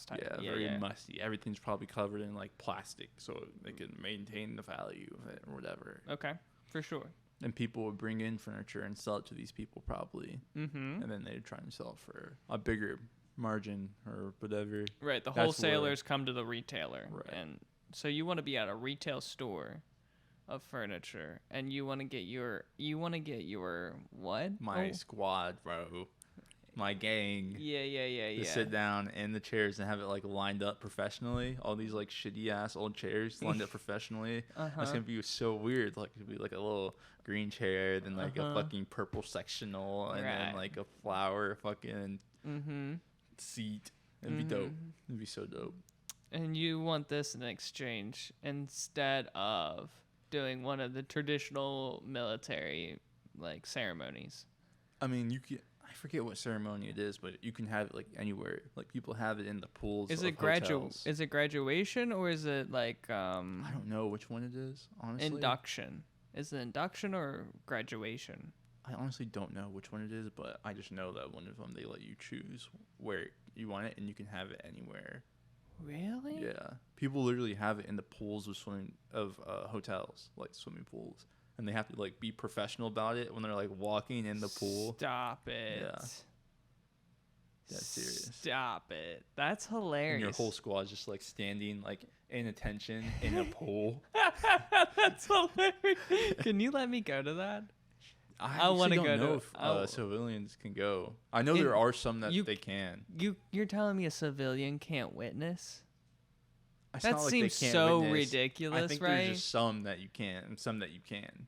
type. Yeah, very musty. Everything's probably covered in like plastic, so they can maintain the value of it or whatever. Okay, for sure. And people would bring in furniture and sell it to these people probably, Mm-hmm. and then they'd try and sell it for a bigger margin or whatever. Right. The That's where- wholesalers come to the retailer, Right. and so you want to be at a retail store of furniture, and you want to get your what? My Oh. squad, bro. My gang. Yeah. To sit down in the chairs and have it like lined up professionally. All these like shitty ass old chairs lined up professionally. Uh-huh. That's gonna be so weird. Like it'd be like a little green chair, then like a fucking purple sectional, and then Right. like a flower fucking Mm-hmm. seat. It'd be dope. It'd be so dope. And you want this in exchange instead of doing one of the traditional military like ceremonies. I mean, you can. I forget what ceremony it is, but you can have it like anywhere. Like people have it in the pools. Is of it hotels. Is it graduation or is it like I don't know which one it is. Honestly, induction? Is it induction or graduation? I honestly don't know which one it is, but I just know that one of them they let you choose where you want it, and you can have it anywhere. Really? Yeah, people literally have it in the pools of hotels, like swimming pools, and they have to like be professional about it when they're like walking in the pool. Stop it. Yeah. That's serious. Stop it. That's hilarious. And your whole squad's just like standing like in attention in a pool. That's hilarious. Can you let me go to that? I wanna actually don't go to- know if civilians can go. I know there are some that they can. You're telling me a civilian can't witness? It's That not like they seems can't so witness. ridiculous, I think right? there's just some that you can and some that you can.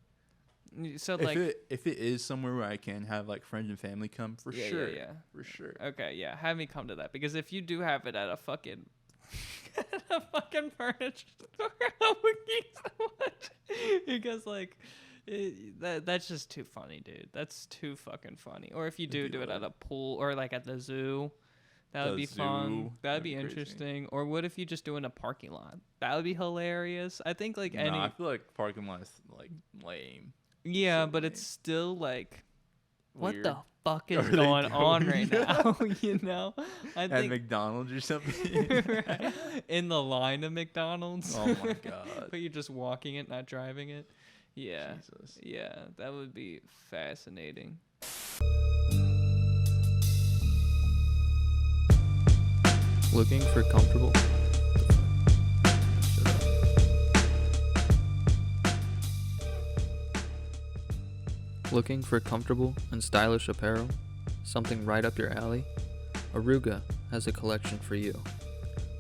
So like, If it is somewhere where I can have like friends and family come, for Yeah, sure. yeah. For sure. okay, yeah, have me come to that because if you do have it at a fucking furniture store, I'm looking so much because like. That's just too funny, dude. That's too fucking funny. Or if you do it at a pool or like at the zoo, that would The be fun. zoo, That'd be crazy. interesting. Or what if you just do it in a parking lot? That would be hilarious. I think like any. No, I feel like parking lot is like lame. Yeah, so but lame. it's still like, what Weird. the fuck is Are they going on going- right now? You know, I At think McDonald's or something. right, in the line of McDonald's. Oh my god. But you're just walking it, not driving it. Yeah. Jesus. Yeah, that would be fascinating. Looking for comfortable? Shut up. Looking for comfortable and stylish apparel? Something right up your alley? Oruga has a collection for you.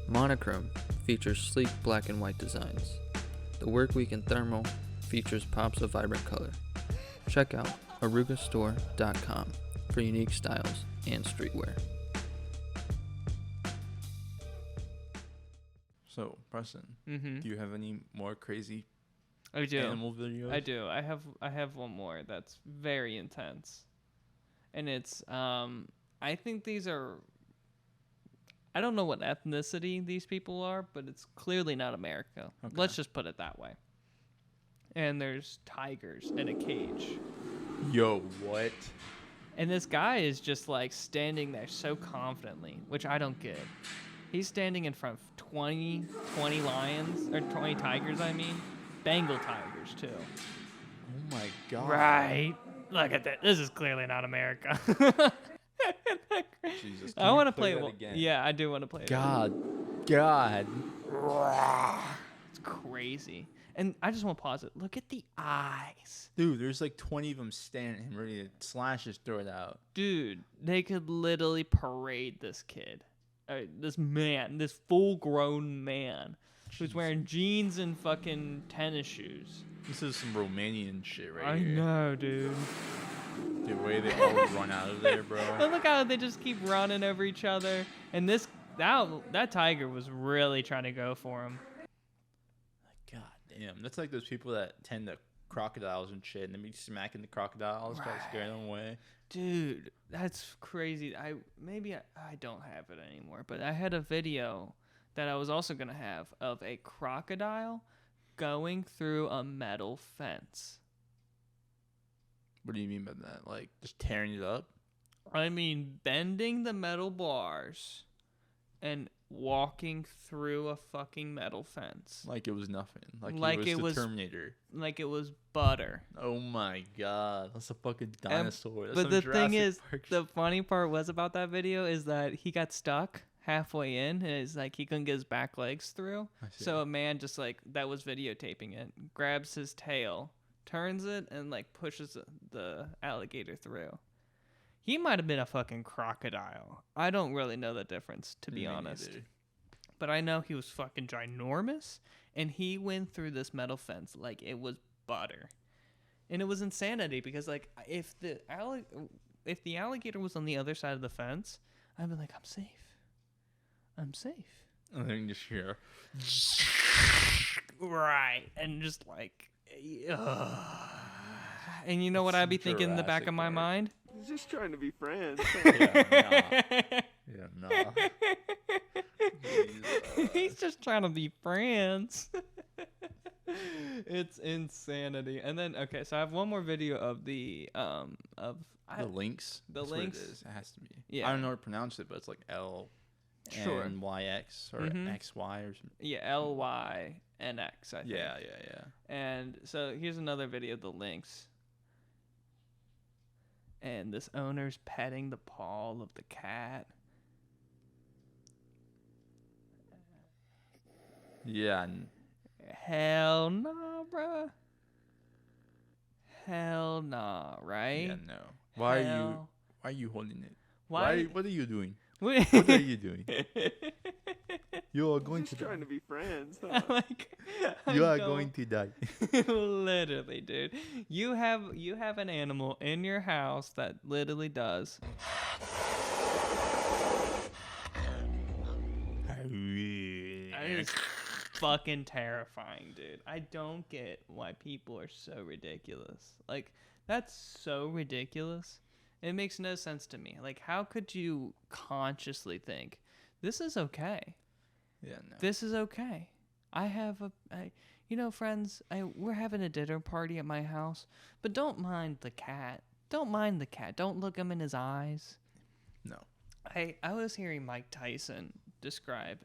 Monochrome features sleek black and white designs. The Workweek in Thermal features pops of vibrant color. Check out orugastore.com for unique styles and streetwear. So, Preston, Mm-hmm. do you have any more crazy I do. animal videos? I do. I have one more that's very intense. And it's I think these are I don't know what ethnicity these people are, but it's clearly not America. Okay. Let's just put it that way. And there's tigers in a cage. Yo, what? And this guy is just like standing there so confidently, which I don't get. He's standing in front of 20 lions, or 20 tigers, I mean. Bengal tigers, too. Oh my god. Right. Look at that. This is clearly not America. Jesus. I want to play that it. again. Yeah, I do want to play it. God. It's crazy. And I just want to pause it. Look at the eyes. Dude, there's like 20 of them standing him ready to slash his throat out. Dude, they could literally parade this kid. This man, this full-grown man who's wearing jeans and fucking tennis shoes. This is some Romanian shit right I here. know, dude. The way they all run out of there, bro. And look how they just keep running over each other. And that tiger was really trying to go for him. God damn. That's like those people that tend to crocodiles and shit, and they be smacking the crocodiles, trying to scare them away. Dude, that's crazy. I don't have it anymore, but I had a video that I was also going to have of a crocodile going through a metal fence. What do you mean by that? Like, just tearing it up? I mean, bending the metal bars and walking through a fucking metal fence. Like it was nothing. Like it was the Terminator. Like it was butter. Oh my god. That's a fucking dinosaur. But the thing is, the funny part was about that video is that he got stuck halfway in, and it's like he couldn't get his back legs through. So a man just like that was videotaping it, grabs his tail, turns it, and like pushes the alligator through. He might have been a fucking crocodile. I don't really know the difference, to be honest. Neither. But I know he was fucking ginormous, and he went through this metal fence like it was butter. And it was insanity because like if the alligator was on the other side of the fence, I'd be like, I'm safe. I'm safe. And then you just hear, right, and just like, and you know what I'd be thinking in the back of my mind? He's just trying to be friends. Yeah, nah. He's just trying to be friends. It's insanity. And then okay, so I have one more video of the lynx. The That's lynx. what it is. It has to be. Yeah. I don't know how to pronounce it, but it's like LNYX or XY or something. Yeah, LYNX, I think. Yeah. And so here's another video of the lynx. And this owner's petting the paw of the cat. Yeah. Hell nah, bruh. Hell nah, right? Yeah, no. Why are you holding it? Why? What are you doing? What are you doing? You are going Just to trying die. to be friends. Huh? You are going to die. Literally, dude. You have an animal in your house that literally does. That is fucking terrifying, dude. I don't get why people are so ridiculous. Like, that's so ridiculous. It makes no sense to me. Like, how could you consciously think, this is okay? Yeah, no. This is okay. Friends, we're having a dinner party at my house, but don't mind the cat. Don't mind the cat. Don't look him in his eyes. No. I was hearing Mike Tyson describe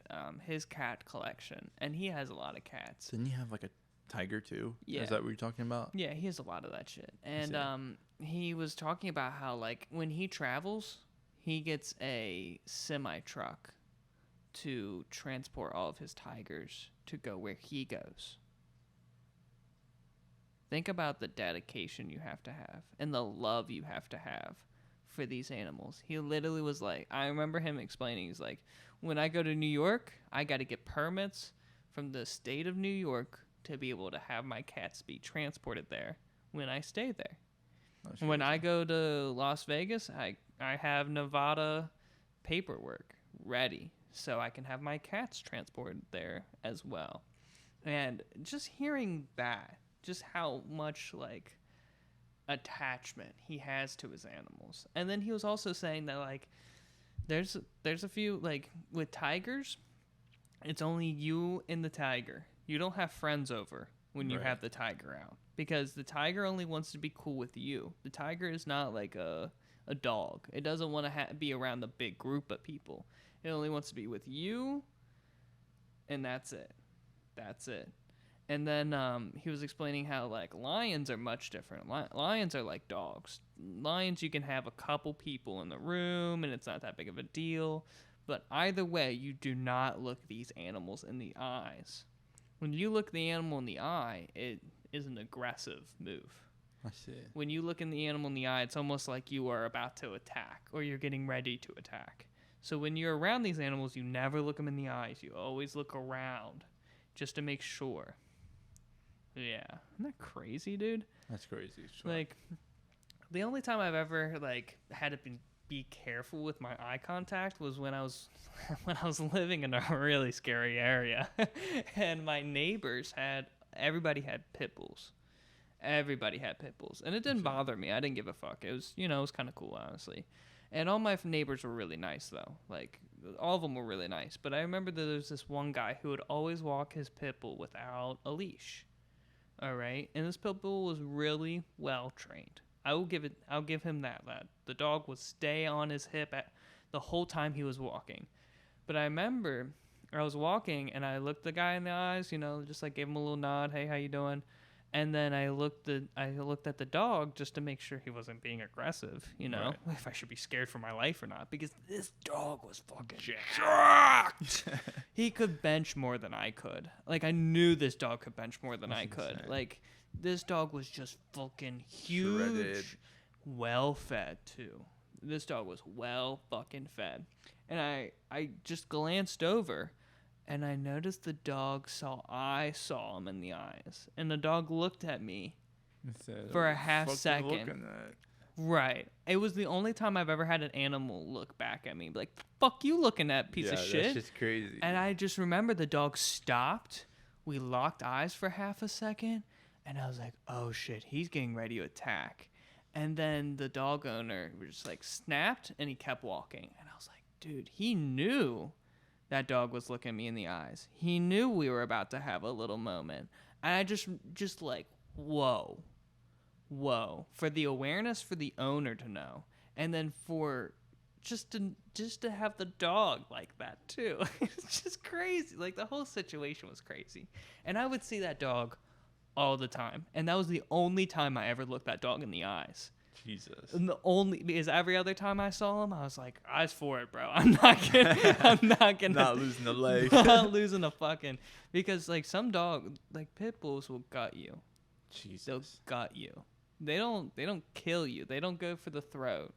his cat collection, and he has a lot of cats. Didn't you have like a tiger too? Yeah. Is that what you're talking about? Yeah, he has a lot of that shit. And he was talking about how like when he travels, he gets a semi truck to transport all of his tigers to go where he goes. Think about the dedication you have to have and the love you have to have for these animals. He literally was like, I remember him explaining, he's like, when I go to New York, I got to get permits from the state of New York to be able to have my cats be transported there when I stay there. When I go to Las Vegas, I have Nevada paperwork ready so I can have my cats transported there as well. And just hearing that, just how much like attachment he has to his animals. And then he was also saying that like there's a few like with tigers, it's only you and the tiger. You don't have friends over when you have the tiger out because the tiger only wants to be cool with you. The tiger is not like a dog. It doesn't want to be around the big group of people. It only wants to be with you, and that's it. That's it. And then he was explaining how like lions are much different. Lions are like dogs. Lions, you can have a couple people in the room, and it's not that big of a deal. But either way, you do not look these animals in the eyes. When you look the animal in the eye, it is an aggressive move. I see. When you look in the animal in the eye, it's almost like you are about to attack or you're getting ready to attack. So when you're around these animals, you never look them in the eyes. You always look around just to make sure. Yeah. Isn't that crazy, dude? That's crazy. Sure. Like, The only time I've ever like had to be careful with my eye contact was when I was living in a really scary area, and my neighbors everybody had pit bulls. Everybody had pit bulls, and it didn't bother me. I didn't give a fuck. It was it was kind of cool, honestly. And all my neighbors were really nice, though. Like, all of them were really nice. But I remember that there was this one guy who would always walk his pit bull without a leash. All right? And this pit bull was really well trained. I'll give him that. The dog would stay on his hip the whole time he was walking. But I remember I was walking, and I looked the guy in the eyes, just like gave him a little nod. Hey, how you doing? And then I looked at the dog just to make sure he wasn't being aggressive, Right. if I should be scared for my life or not, because this dog was fucking jacked. He could bench more than I could. Like, I knew this dog could bench more than I could. insane. Like, this dog was just fucking huge. Shredded. Well fed, too. This dog was well fucking fed. And I just glanced over, and I noticed the dog I saw him in the eyes. And the dog looked at me for a half second. Right. It was the only time I've ever had an animal look back at me. Like, fuck you looking at piece of shit. That's just crazy. And I just remember the dog stopped. We locked eyes for half a second. And I was like, oh shit, he's getting ready to attack. And then the dog owner just like snapped, and he kept walking. And I was like, dude, he knew that dog was looking me in the eyes. He knew we were about to have a little moment. And I just like, whoa. For the awareness for the owner to know. And then for just to have the dog like that too. It's just crazy. Like, the whole situation was crazy. And I would see that dog all the time. And that was the only time I ever looked that dog in the eyes. Jesus. And because every other time I saw him, I was like, eyes for it, bro. I'm not gonna Not losing a leg. not losing a fucking, because like some dog, like pit bulls will gut you. Jesus. They'll gut you. They don't kill you. They don't go for the throat.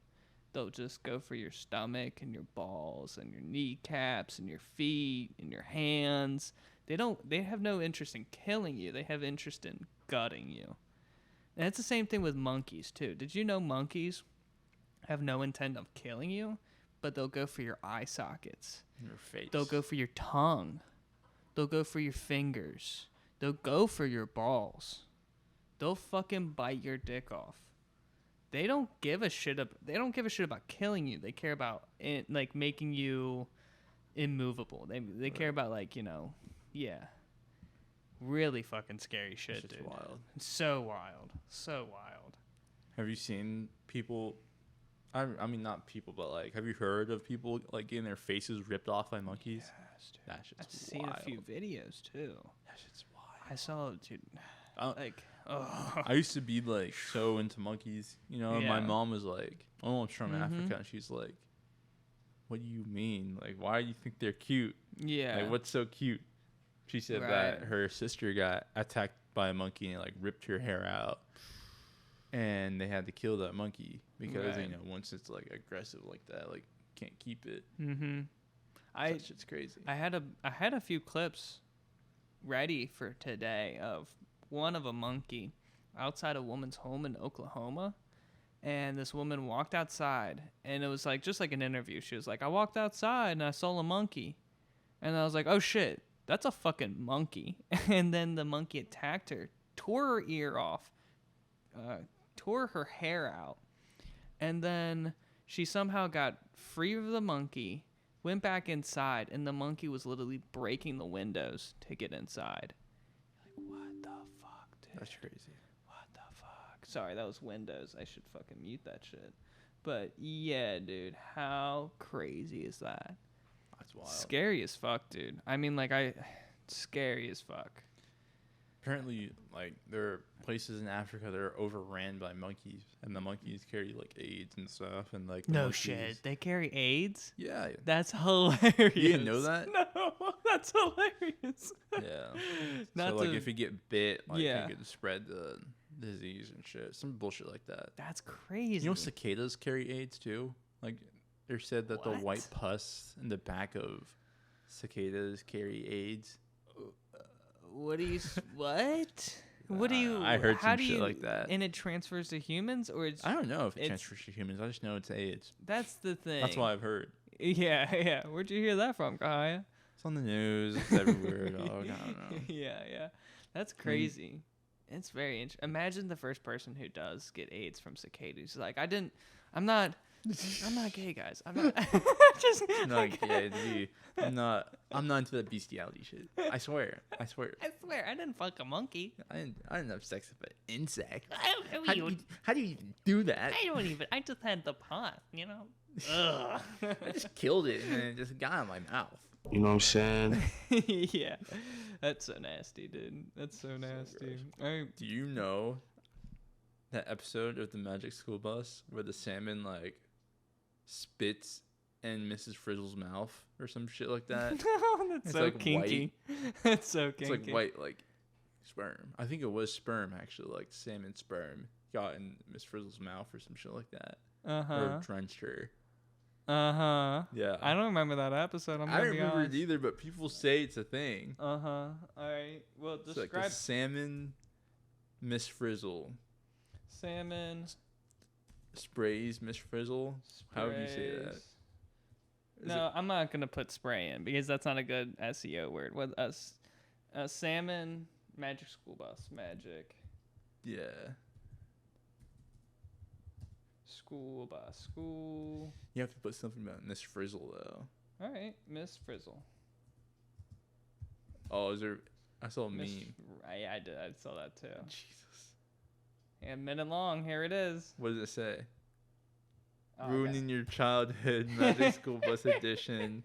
They'll just go for your stomach and your balls and your kneecaps and your feet and your hands. They have no interest in killing you. They have interest in gutting you. And it's the same thing with monkeys, too. Did you know monkeys have no intent of killing you, but they'll go for your eye sockets? Your face. They'll go for your tongue. They'll go for your fingers. They'll go for your balls. They'll fucking bite your dick off. They don't give a shit about killing you. They care about like making you immovable. They care about yeah. Really fucking scary shit, It's dude. wild. So wild. So wild. Have you seen people? I mean, not people, but like, have you heard of people like getting their faces ripped off by monkeys? Yes, dude. That shit's I've seen wild. a few videos too. That shit's wild. I saw, dude. I used to be like so into monkeys, and my Yeah. mom was like, "My mom's from Africa," and she's like, "What do you mean? Like, why do you think they're cute? Yeah. Like, what's so cute?" She said that her sister got attacked by a monkey and like ripped her hair out, and they had to kill that monkey because once it's like aggressive like that, like can't keep it. Mm-hmm. That shit's crazy. I had a few clips ready for today of one of a monkey outside a woman's home in Oklahoma, and this woman walked outside, and it was like just like an interview. She was like, I walked outside and I saw a monkey, and I was like, oh shit, that's a fucking monkey. And then the monkey attacked her, tore her ear off, tore her hair out, and then she somehow got free of the monkey, went back inside, and the monkey was literally breaking the windows to get inside. Like, what the fuck, dude? That's crazy. What the fuck? Sorry, that was Windows. I should fucking mute that shit. But yeah, dude, how crazy is that? That's wild. Scary as fuck, dude. I mean, scary as fuck. Apparently, like, there are places in Africa that are overran by monkeys, and the monkeys carry like AIDS and stuff, and like the No monkeys, shit. They carry AIDS? Yeah. That's hilarious. You didn't know that? No, that's hilarious. Yeah. Not So like, to- if you get bit, like, Yeah. you could spread the disease and shit. Some bullshit like that. That's crazy. You know, cicadas carry AIDS too. Like, they said that the What? white pus in the back of cicadas carry AIDS. What? What do you? I heard how some do shit you, like that. And it transfers to humans, or it's? I don't know if it it's- transfers to humans. I just know it's AIDS. That's the thing. That's what I've heard. Yeah. Where'd you hear that from, Kahaya? It's on the news. It's everywhere, dog. I don't know. Yeah. That's crazy. It's very interesting. Imagine the first person who does get AIDS from cicadas. Like, I'm not gay, guys. I'm not. Just. No, yeah, dude. I'm not into that bestiality shit. I swear. I swear, I didn't fuck a monkey. I didn't have sex with an insect. How do you even do that? I just had the pot, you know? Ugh. I just killed it and then it just got in my mouth. You know what I'm saying? Yeah. That's so nasty, dude. That's so nasty. Do you know that episode of the Magic School Bus where the salmon like spits in Mrs. Frizzle's mouth or some shit like that? No, that's It's so like kinky. That's so kinky. It's like white, like sperm. I think it was sperm actually, like salmon sperm got in Miss Frizzle's mouth or some shit like that. Or drenched her. Yeah. I don't remember that episode. I don't remember it either, but people say it's a thing. All right. Well, It's like describe a salmon Miss Frizzle. salmon. Sprays Miss Frizzle. How would you say that? No, I'm not gonna put spray in because that's not a good SEO word. What salmon magic school bus magic Yeah. school bus school. You have to put something about Miss Frizzle though. All right, Miss Frizzle. Oh, is there? I saw a Miss, meme. yeah, I did. I saw that too. Jesus. Yeah, a minute long. Here it is. What does it say? Oh, Ruining your childhood, Magic School Bus edition.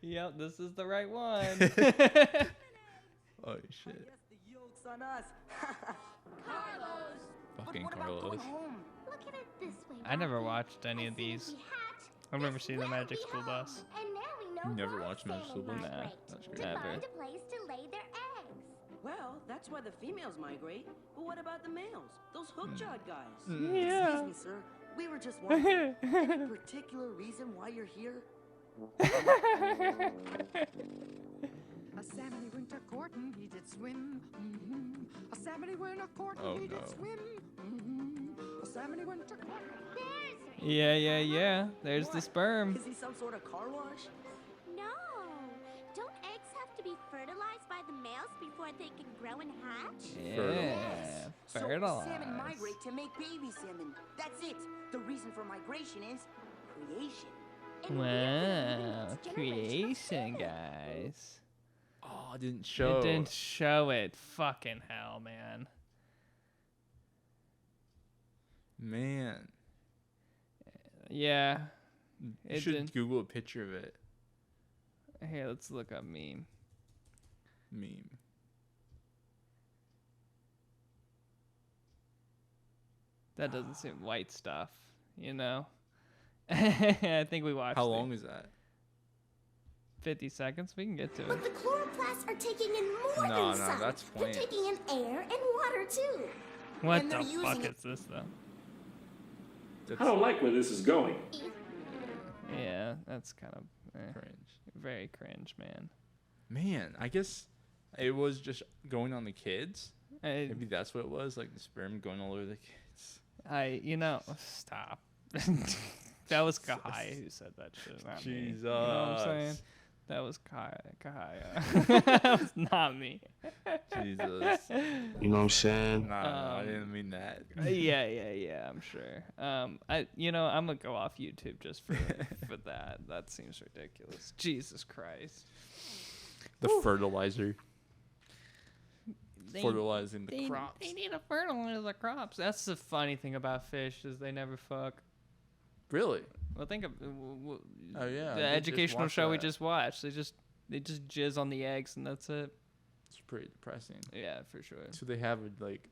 Yep, this is the right one. Oh shit. Fucking Carlos. I never watched any of these. I've never seen the Magic School Bus. You never watched Magic School Bus? Nah, That's great. never. Find a place to lay their eggs. Well, that's why the females migrate. But what about the males? Those hook-jawed guys? Yeah. Excuse me, sir. We were just wondering, any particular reason why you're here? A salmon went a courting, he did swim. A salmon went a courting, he did swim. A salmon went a courting. Yeah. There's the sperm. Is he some sort of car wash? No. Don't eggs have to be fertilized by the males before they can grow and hatch? Yeah. So Fertilize. salmon migrate to make baby salmon. That's it. The reason for migration is creation. And we're the Wow, next generational creation, spirit. guys. Oh, it didn't show. It didn't show it. Fucking hell, man. Man. Yeah. You It should didn't. Google a picture of it. Here, let's look up meme. Meme. That doesn't seem white stuff, you know? I think we watched How it. long is that? 50 seconds? We can get to But it. the chloroplasts are taking in more No, than no, sun. that's They're plants. taking in air and water too. What and the they're fuck using it- is this, though? I don't like where this is going. Yeah, that's kind of Cringe. very cringe, man. Man, I guess it was just going on the kids. I, Maybe that's what it was, like the sperm going all over the kids. Stop. That was Kahaya who said that shit, not me. Jesus. You know what I'm saying? That was Kahaya. That was not me. Jesus. You know what I'm saying? Nah, I didn't mean that. Yeah, I'm sure. I'm gonna go off YouTube just for that. That seems ridiculous. Jesus Christ. The fertilizer. Fertilizing the crops. They need to fertilize the crops. That's the funny thing about fish is they never fuck. Really? Well, think of Oh yeah. the educational show we just watched. They just jizz on the eggs and that's it. It's pretty depressing. Yeah, for sure. So they have it like.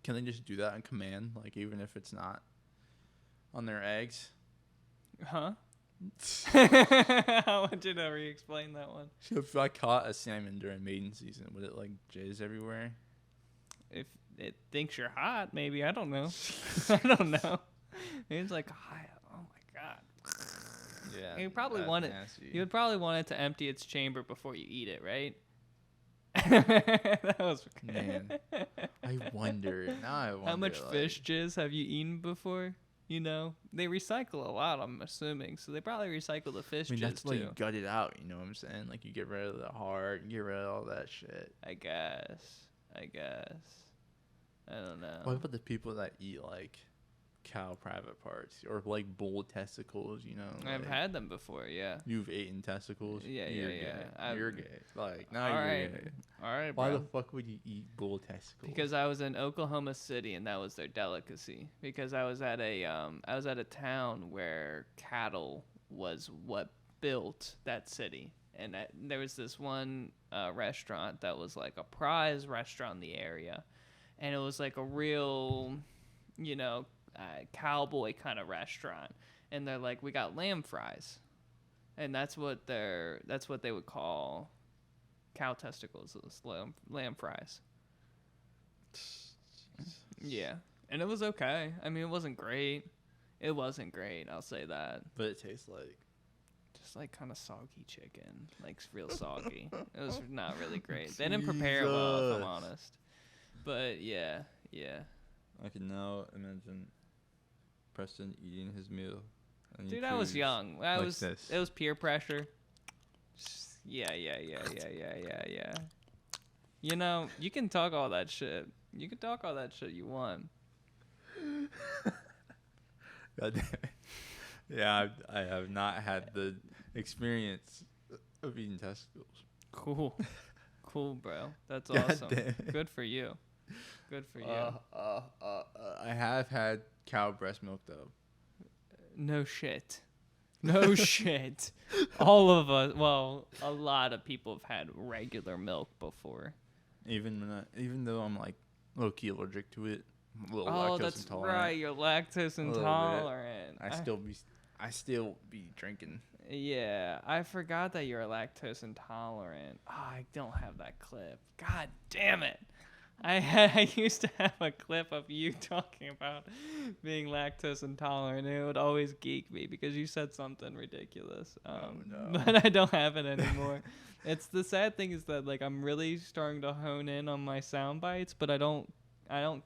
Can they just do that on command? Like even if it's not on their eggs? Huh? I want you to re-explain that one. So if I caught a salmon during mating season, would it like jizz everywhere? If it thinks you're hot, maybe. I don't know. I don't know. It's like, oh my god. Yeah. You probably that's want it. nasty. You would probably want it to empty its chamber before you eat it, right? That was Man, I wonder. Now I wonder. How much like, fish jizz have you eaten before? You know, they recycle a lot, I'm assuming. So they probably recycle the fish jizz that's too. like you gut it out. You know what I'm saying? Like you get rid of the heart, you get rid of all that shit. I guess. I don't know. What about the people that eat like cow private parts or like bull testicles? You know, I've like, had them before. Yeah. You've eaten testicles. Yeah, You're yeah, gay. yeah. You're gay. Like now All you're right. gay. All right, Why bro. the fuck would you eat bull testicles? Because I was in Oklahoma City and that was their delicacy. Because I was at a town where cattle was what built that city, and there was this one restaurant that was like a prize restaurant in the area, and it was like a real, cowboy kind of restaurant. And they're like, we got lamb fries, and that's what they would call cow testicles, lamb fries. Yeah, and it was okay. I mean, it wasn't great. I'll say that. But it tastes like just like kind of soggy chicken, like real soggy. It was not really great. They didn't prepare it well, if I'm honest. But yeah. I can now imagine Preston eating his meal. And Dude, I was young. It was peer pressure. Yeah. You know, you can talk all that shit. You can talk all that shit you want. God damn it. Yeah, I have not had the experience of eating testicles. Cool, bro. That's God awesome. damn. Good for you. I have had cow breast milk though. No shit. All of us, well, a lot of people have had regular milk before. Even though I'm like low key allergic to it. Oh, that's intolerant. right. You're lactose intolerant. I still be drinking. Yeah, I forgot that you're lactose intolerant. Oh, I don't have that clip. God damn it. I used to have a clip of you talking about being lactose intolerant, and it would always geek me because you said something ridiculous. But I don't have it anymore. It's the sad thing is that like I'm really starting to hone in on my sound bites, but I don't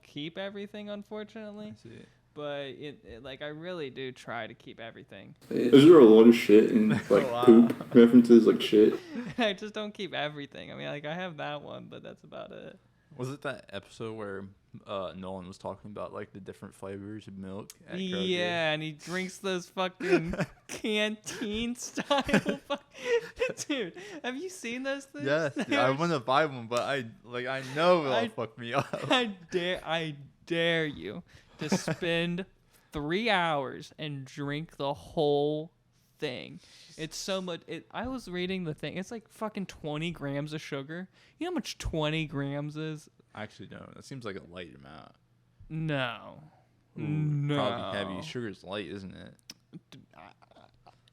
keep everything, unfortunately. I see. But it like I really do try to keep everything. Is there a lot of shit in like poop references, like shit? I just don't keep everything. I mean, like I have that one, but that's about it. Was it that episode where Nolan was talking about like the different flavors of milk? At Kroger? Yeah, and he drinks those fucking canteen style. Dude, have you seen those things? Yes, I want to buy one, but I know it'll fuck me up. I dare you to spend 3 hours and drink the whole thing. It's so much. I was reading the thing. It's like fucking 20 grams of sugar. You know how much 20 grams is? I actually don't. That seems like a light amount. No. Ooh, No. Probably heavy. Sugar's light, isn't it?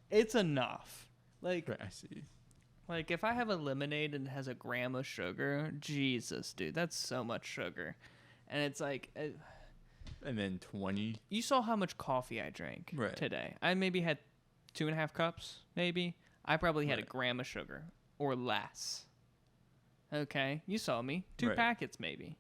It's enough. Like, I see. Like, if I have a lemonade and it has a gram of sugar, Jesus, dude, that's so much sugar. And it's like... and then 20. You saw how much coffee I drank today. I maybe had 2.5 cups, maybe. I probably had a gram of sugar or less. Okay? You saw me. 2 packets, maybe.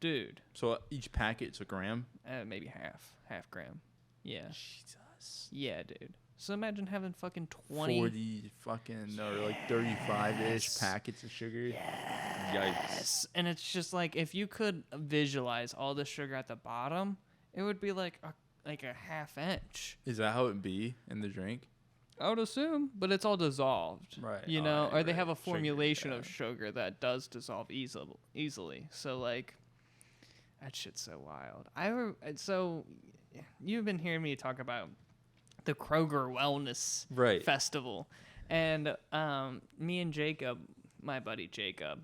Dude. So each packet's a gram? Maybe half gram. Yeah. Jesus. Yeah, dude. So imagine having fucking 20... 40 fucking, or like 35-ish packets of sugar. Yes. Yikes. And it's just like, if you could visualize all the sugar at the bottom, it would be like a half inch. Is that how it would be in the drink? I would assume, but it's all dissolved. Right. You know, or they have a formulation of sugar that does dissolve easily. So, like, that shit's so wild. So, you've been hearing me talk about the Kroger Wellness Festival. And me and Jacob, my buddy Jacob,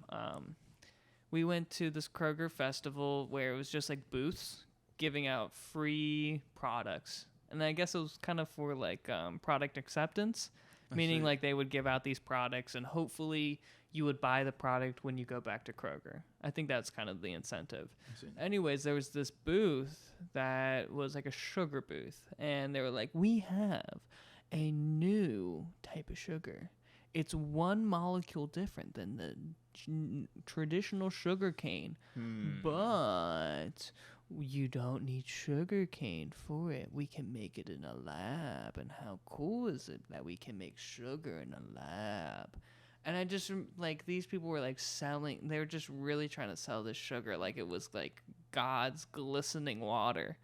we went to this Kroger Festival where it was just like booths giving out free products. And I guess it was kind of for like product acceptance, meaning like they would give out these products and hopefully you would buy the product when you go back to Kroger. I think that's kind of the incentive. Anyways, there was this booth that was like a sugar booth. And they were like, we have a new type of sugar. it's one molecule different than the traditional sugar cane, but you don't need sugar cane for it. We can make it in a lab. And how cool is it that we can make sugar in a lab? And I just, like, these people were, like, they were just really trying to sell this sugar like it was, like, God's glistening water.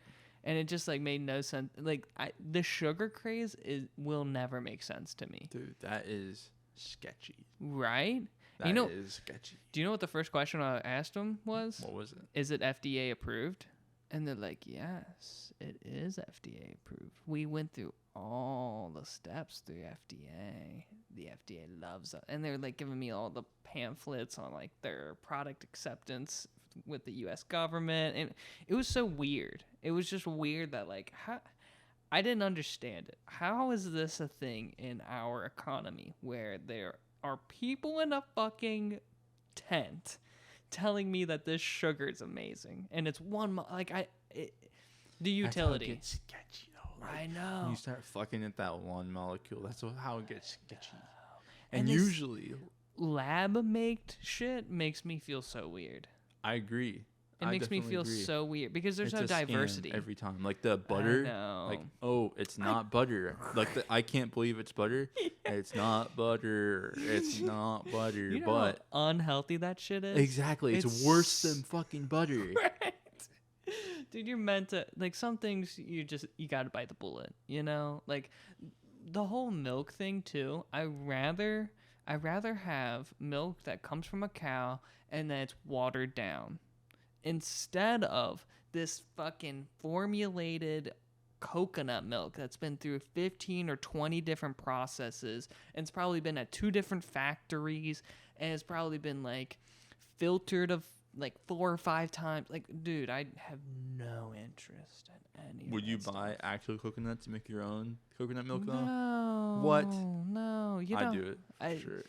And it just, like, made no sense. Like, the sugar craze will never make sense to me. Dude, that is sketchy. Right? That is sketchy. Do you know what the first question I asked them was? What was it? Is it FDA approved? And they're like, yes, it is FDA approved. We went through all the steps through FDA. The FDA loves us. And they're like giving me all the pamphlets on like their product acceptance with the US government. And it was so weird. It was just weird that like, I didn't understand it. How is this a thing in our economy where there are people in a fucking tent telling me that this sugar is amazing, and it's the utility. That's how it gets sketchy, though. Like, I know. When you start fucking at that one molecule, that's how it gets sketchy. And usually, lab made shit makes me feel so weird. I agree. It makes me feel so weird because there's no diversity every time. Like the butter, like, oh, it's not butter. Like I can't believe it's butter. It's not butter. It's not butter. You know but how unhealthy that shit is. Exactly. It's worse than fucking butter. Right. Dude, you're meant to, like, some things you gotta bite the bullet. You know, like the whole milk thing too. I rather have milk that comes from a cow and then it's watered down, instead of this fucking formulated coconut milk that's been through 15 or 20 different processes, and it's probably been at 2 different factories, and it's probably been like filtered of like 4 or 5 times. Like, dude, I have no interest in any. Would you buy actual coconuts to make your own coconut milk though? No. What? No, you I don't. do it. Sure.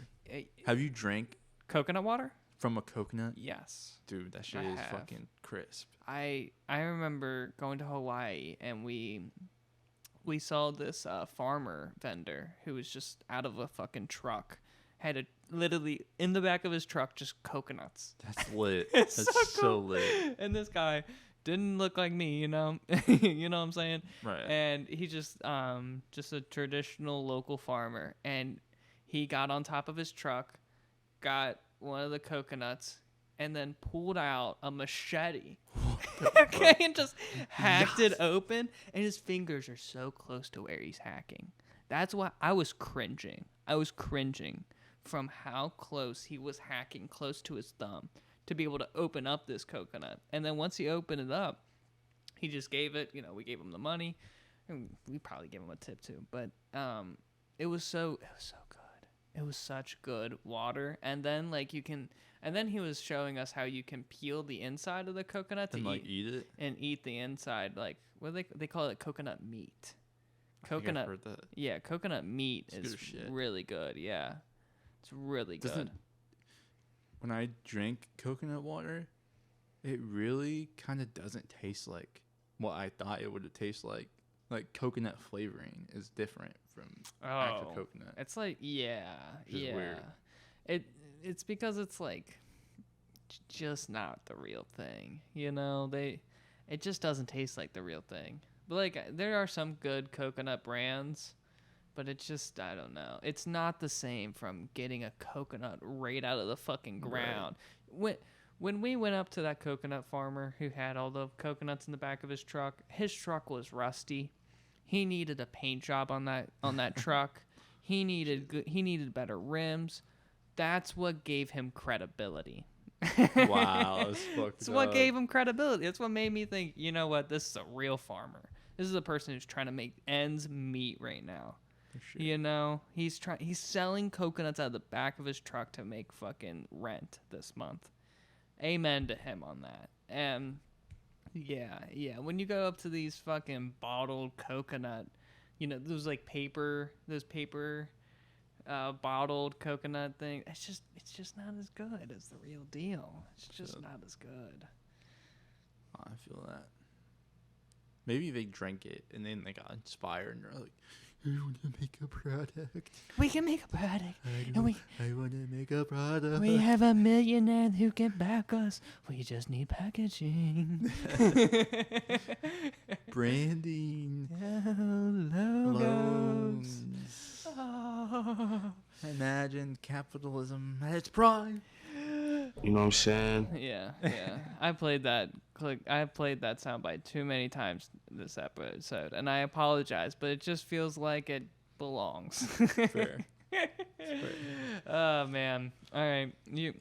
Have you drank coconut water from a coconut? Yes. Dude, that shit is fucking crisp. I remember going to Hawaii, and we saw this farmer vendor who was just out of a fucking truck, had literally in the back of his truck just coconuts. That's lit. It's That's so lit. And this guy didn't look like me, you know. You know what I'm saying? Right. And he just a traditional local farmer, and he got on top of his truck, got one of the coconuts, and then pulled out a machete. Okay, and just hacked it open, and his fingers are so close to where he's hacking. That's why I was cringing. I was cringing from how close he was hacking close to his thumb to be able to open up this coconut. And then once he opened it up, he just gave it, you know, we gave him the money, and we probably gave him a tip too. But it was so good. It was such good water. And then and then he was showing us how you can peel the inside of the coconut to eat it and eat the inside. Like, what they call it, coconut meat. Coconut. I've heard that. Yeah, coconut meat is really good. Yeah, it's really good. When I drink coconut water, it really kind of doesn't taste like what I thought it would taste like. Like, coconut flavoring is different from actual coconut. It's like, It's weird. It's because it's like just not the real thing, you know. It just doesn't taste like the real thing. But like, there are some good coconut brands, but it's just, I don't know. It's not the same from getting a coconut right out of the fucking ground. Right. When we went up to that coconut farmer who had all the coconuts in the back of his truck was rusty. He needed a paint job on that truck. He needed better rims. That's what gave him credibility. Wow, that's fucked It's what gave him credibility. That's what made me think, you know what, this is a real farmer. This is a person who's trying to make ends meet right now. Sure. You know, he's selling coconuts out of the back of his truck to make fucking rent this month. Amen to him on that. And yeah. When you go up to these fucking bottled coconut, you know, those paper bottled coconut thing, it's just not as good as the real deal. It's just not as good. I feel that. Maybe they drank it and then they got inspired and they're like, I want to make a product. We can make a product. I want to make a product. We have a millionaire who can back us. We just need packaging. Branding. Logos. Loans. Imagine capitalism at its prime. You know what I'm saying? Yeah. I played that soundbite too many times this episode, and I apologize, but it just feels like it belongs. Fair. Oh man. All right, you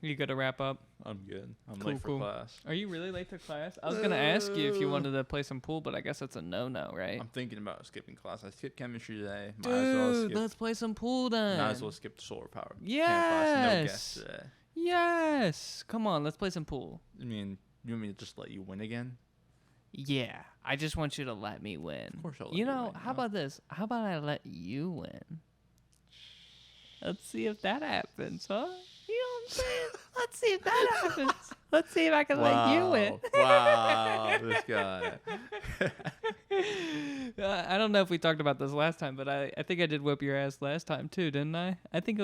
good to wrap up? I'm good. I'm late for class. Are you really late to class? I was gonna ask you if you wanted to play some pool, but I guess that's a no-no, right? I'm thinking about skipping class. I skipped chemistry today. Dude, let's play some pool then. Might as well skip the solar power. Yes. No guests today. Yes. Come on, let's play some pool. I mean, you want me to just let you win again? Yeah, I just want you to let me win. Of course I'll let you win. How about this? How about I let you win? Let's see if that happens, huh? You know what I'm saying? Let's see if that happens. Let's see if I can let you win. Wow, this guy. I don't know if we talked about this last time, but I think I did whip your ass last time too, didn't I? I think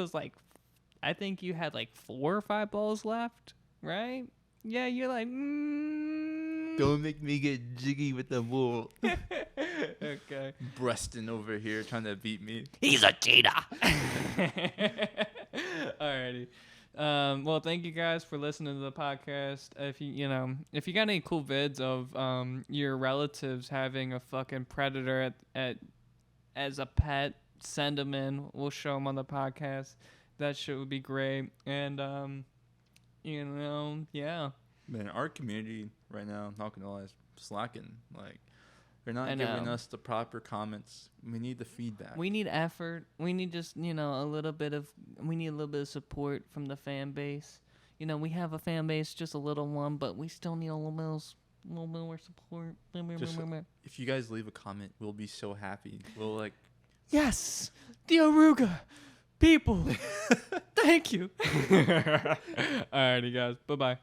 you had like 4 or 5 balls left, right? Yeah, you're like, Don't make me get jiggy with the ball. Okay. Preston over here trying to beat me. He's a cheater. Alrighty. Well, thank you guys for listening to the podcast. If you got any cool vids of your relatives having a fucking predator as a pet, send them in. We'll show them on the podcast. That shit would be great. And yeah. Man, our community right now, not gonna lie, is slacking. Like, they're not giving us the proper comments. We need the feedback. We need effort. We need just, a little bit of support from the fan base. We have a fan base, just a little one, but we still need a little bit more support. Just, if you guys leave a comment, we'll be so happy. We'll yes, the Oruga people. Thank you. Alrighty, guys. Bye-bye.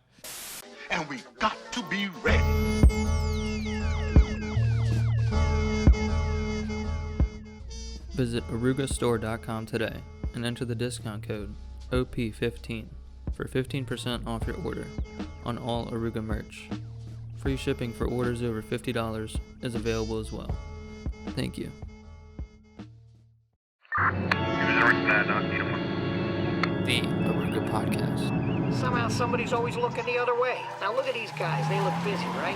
And we got to be ready. Visit orugastore.com today and enter the discount code OP15 for 15% off your order on all Oruga merch. Free shipping for orders over $50 is available as well. Thank you. The Oruga Podcast. Somehow somebody's always looking the other way. Now look at these guys. They look busy, right?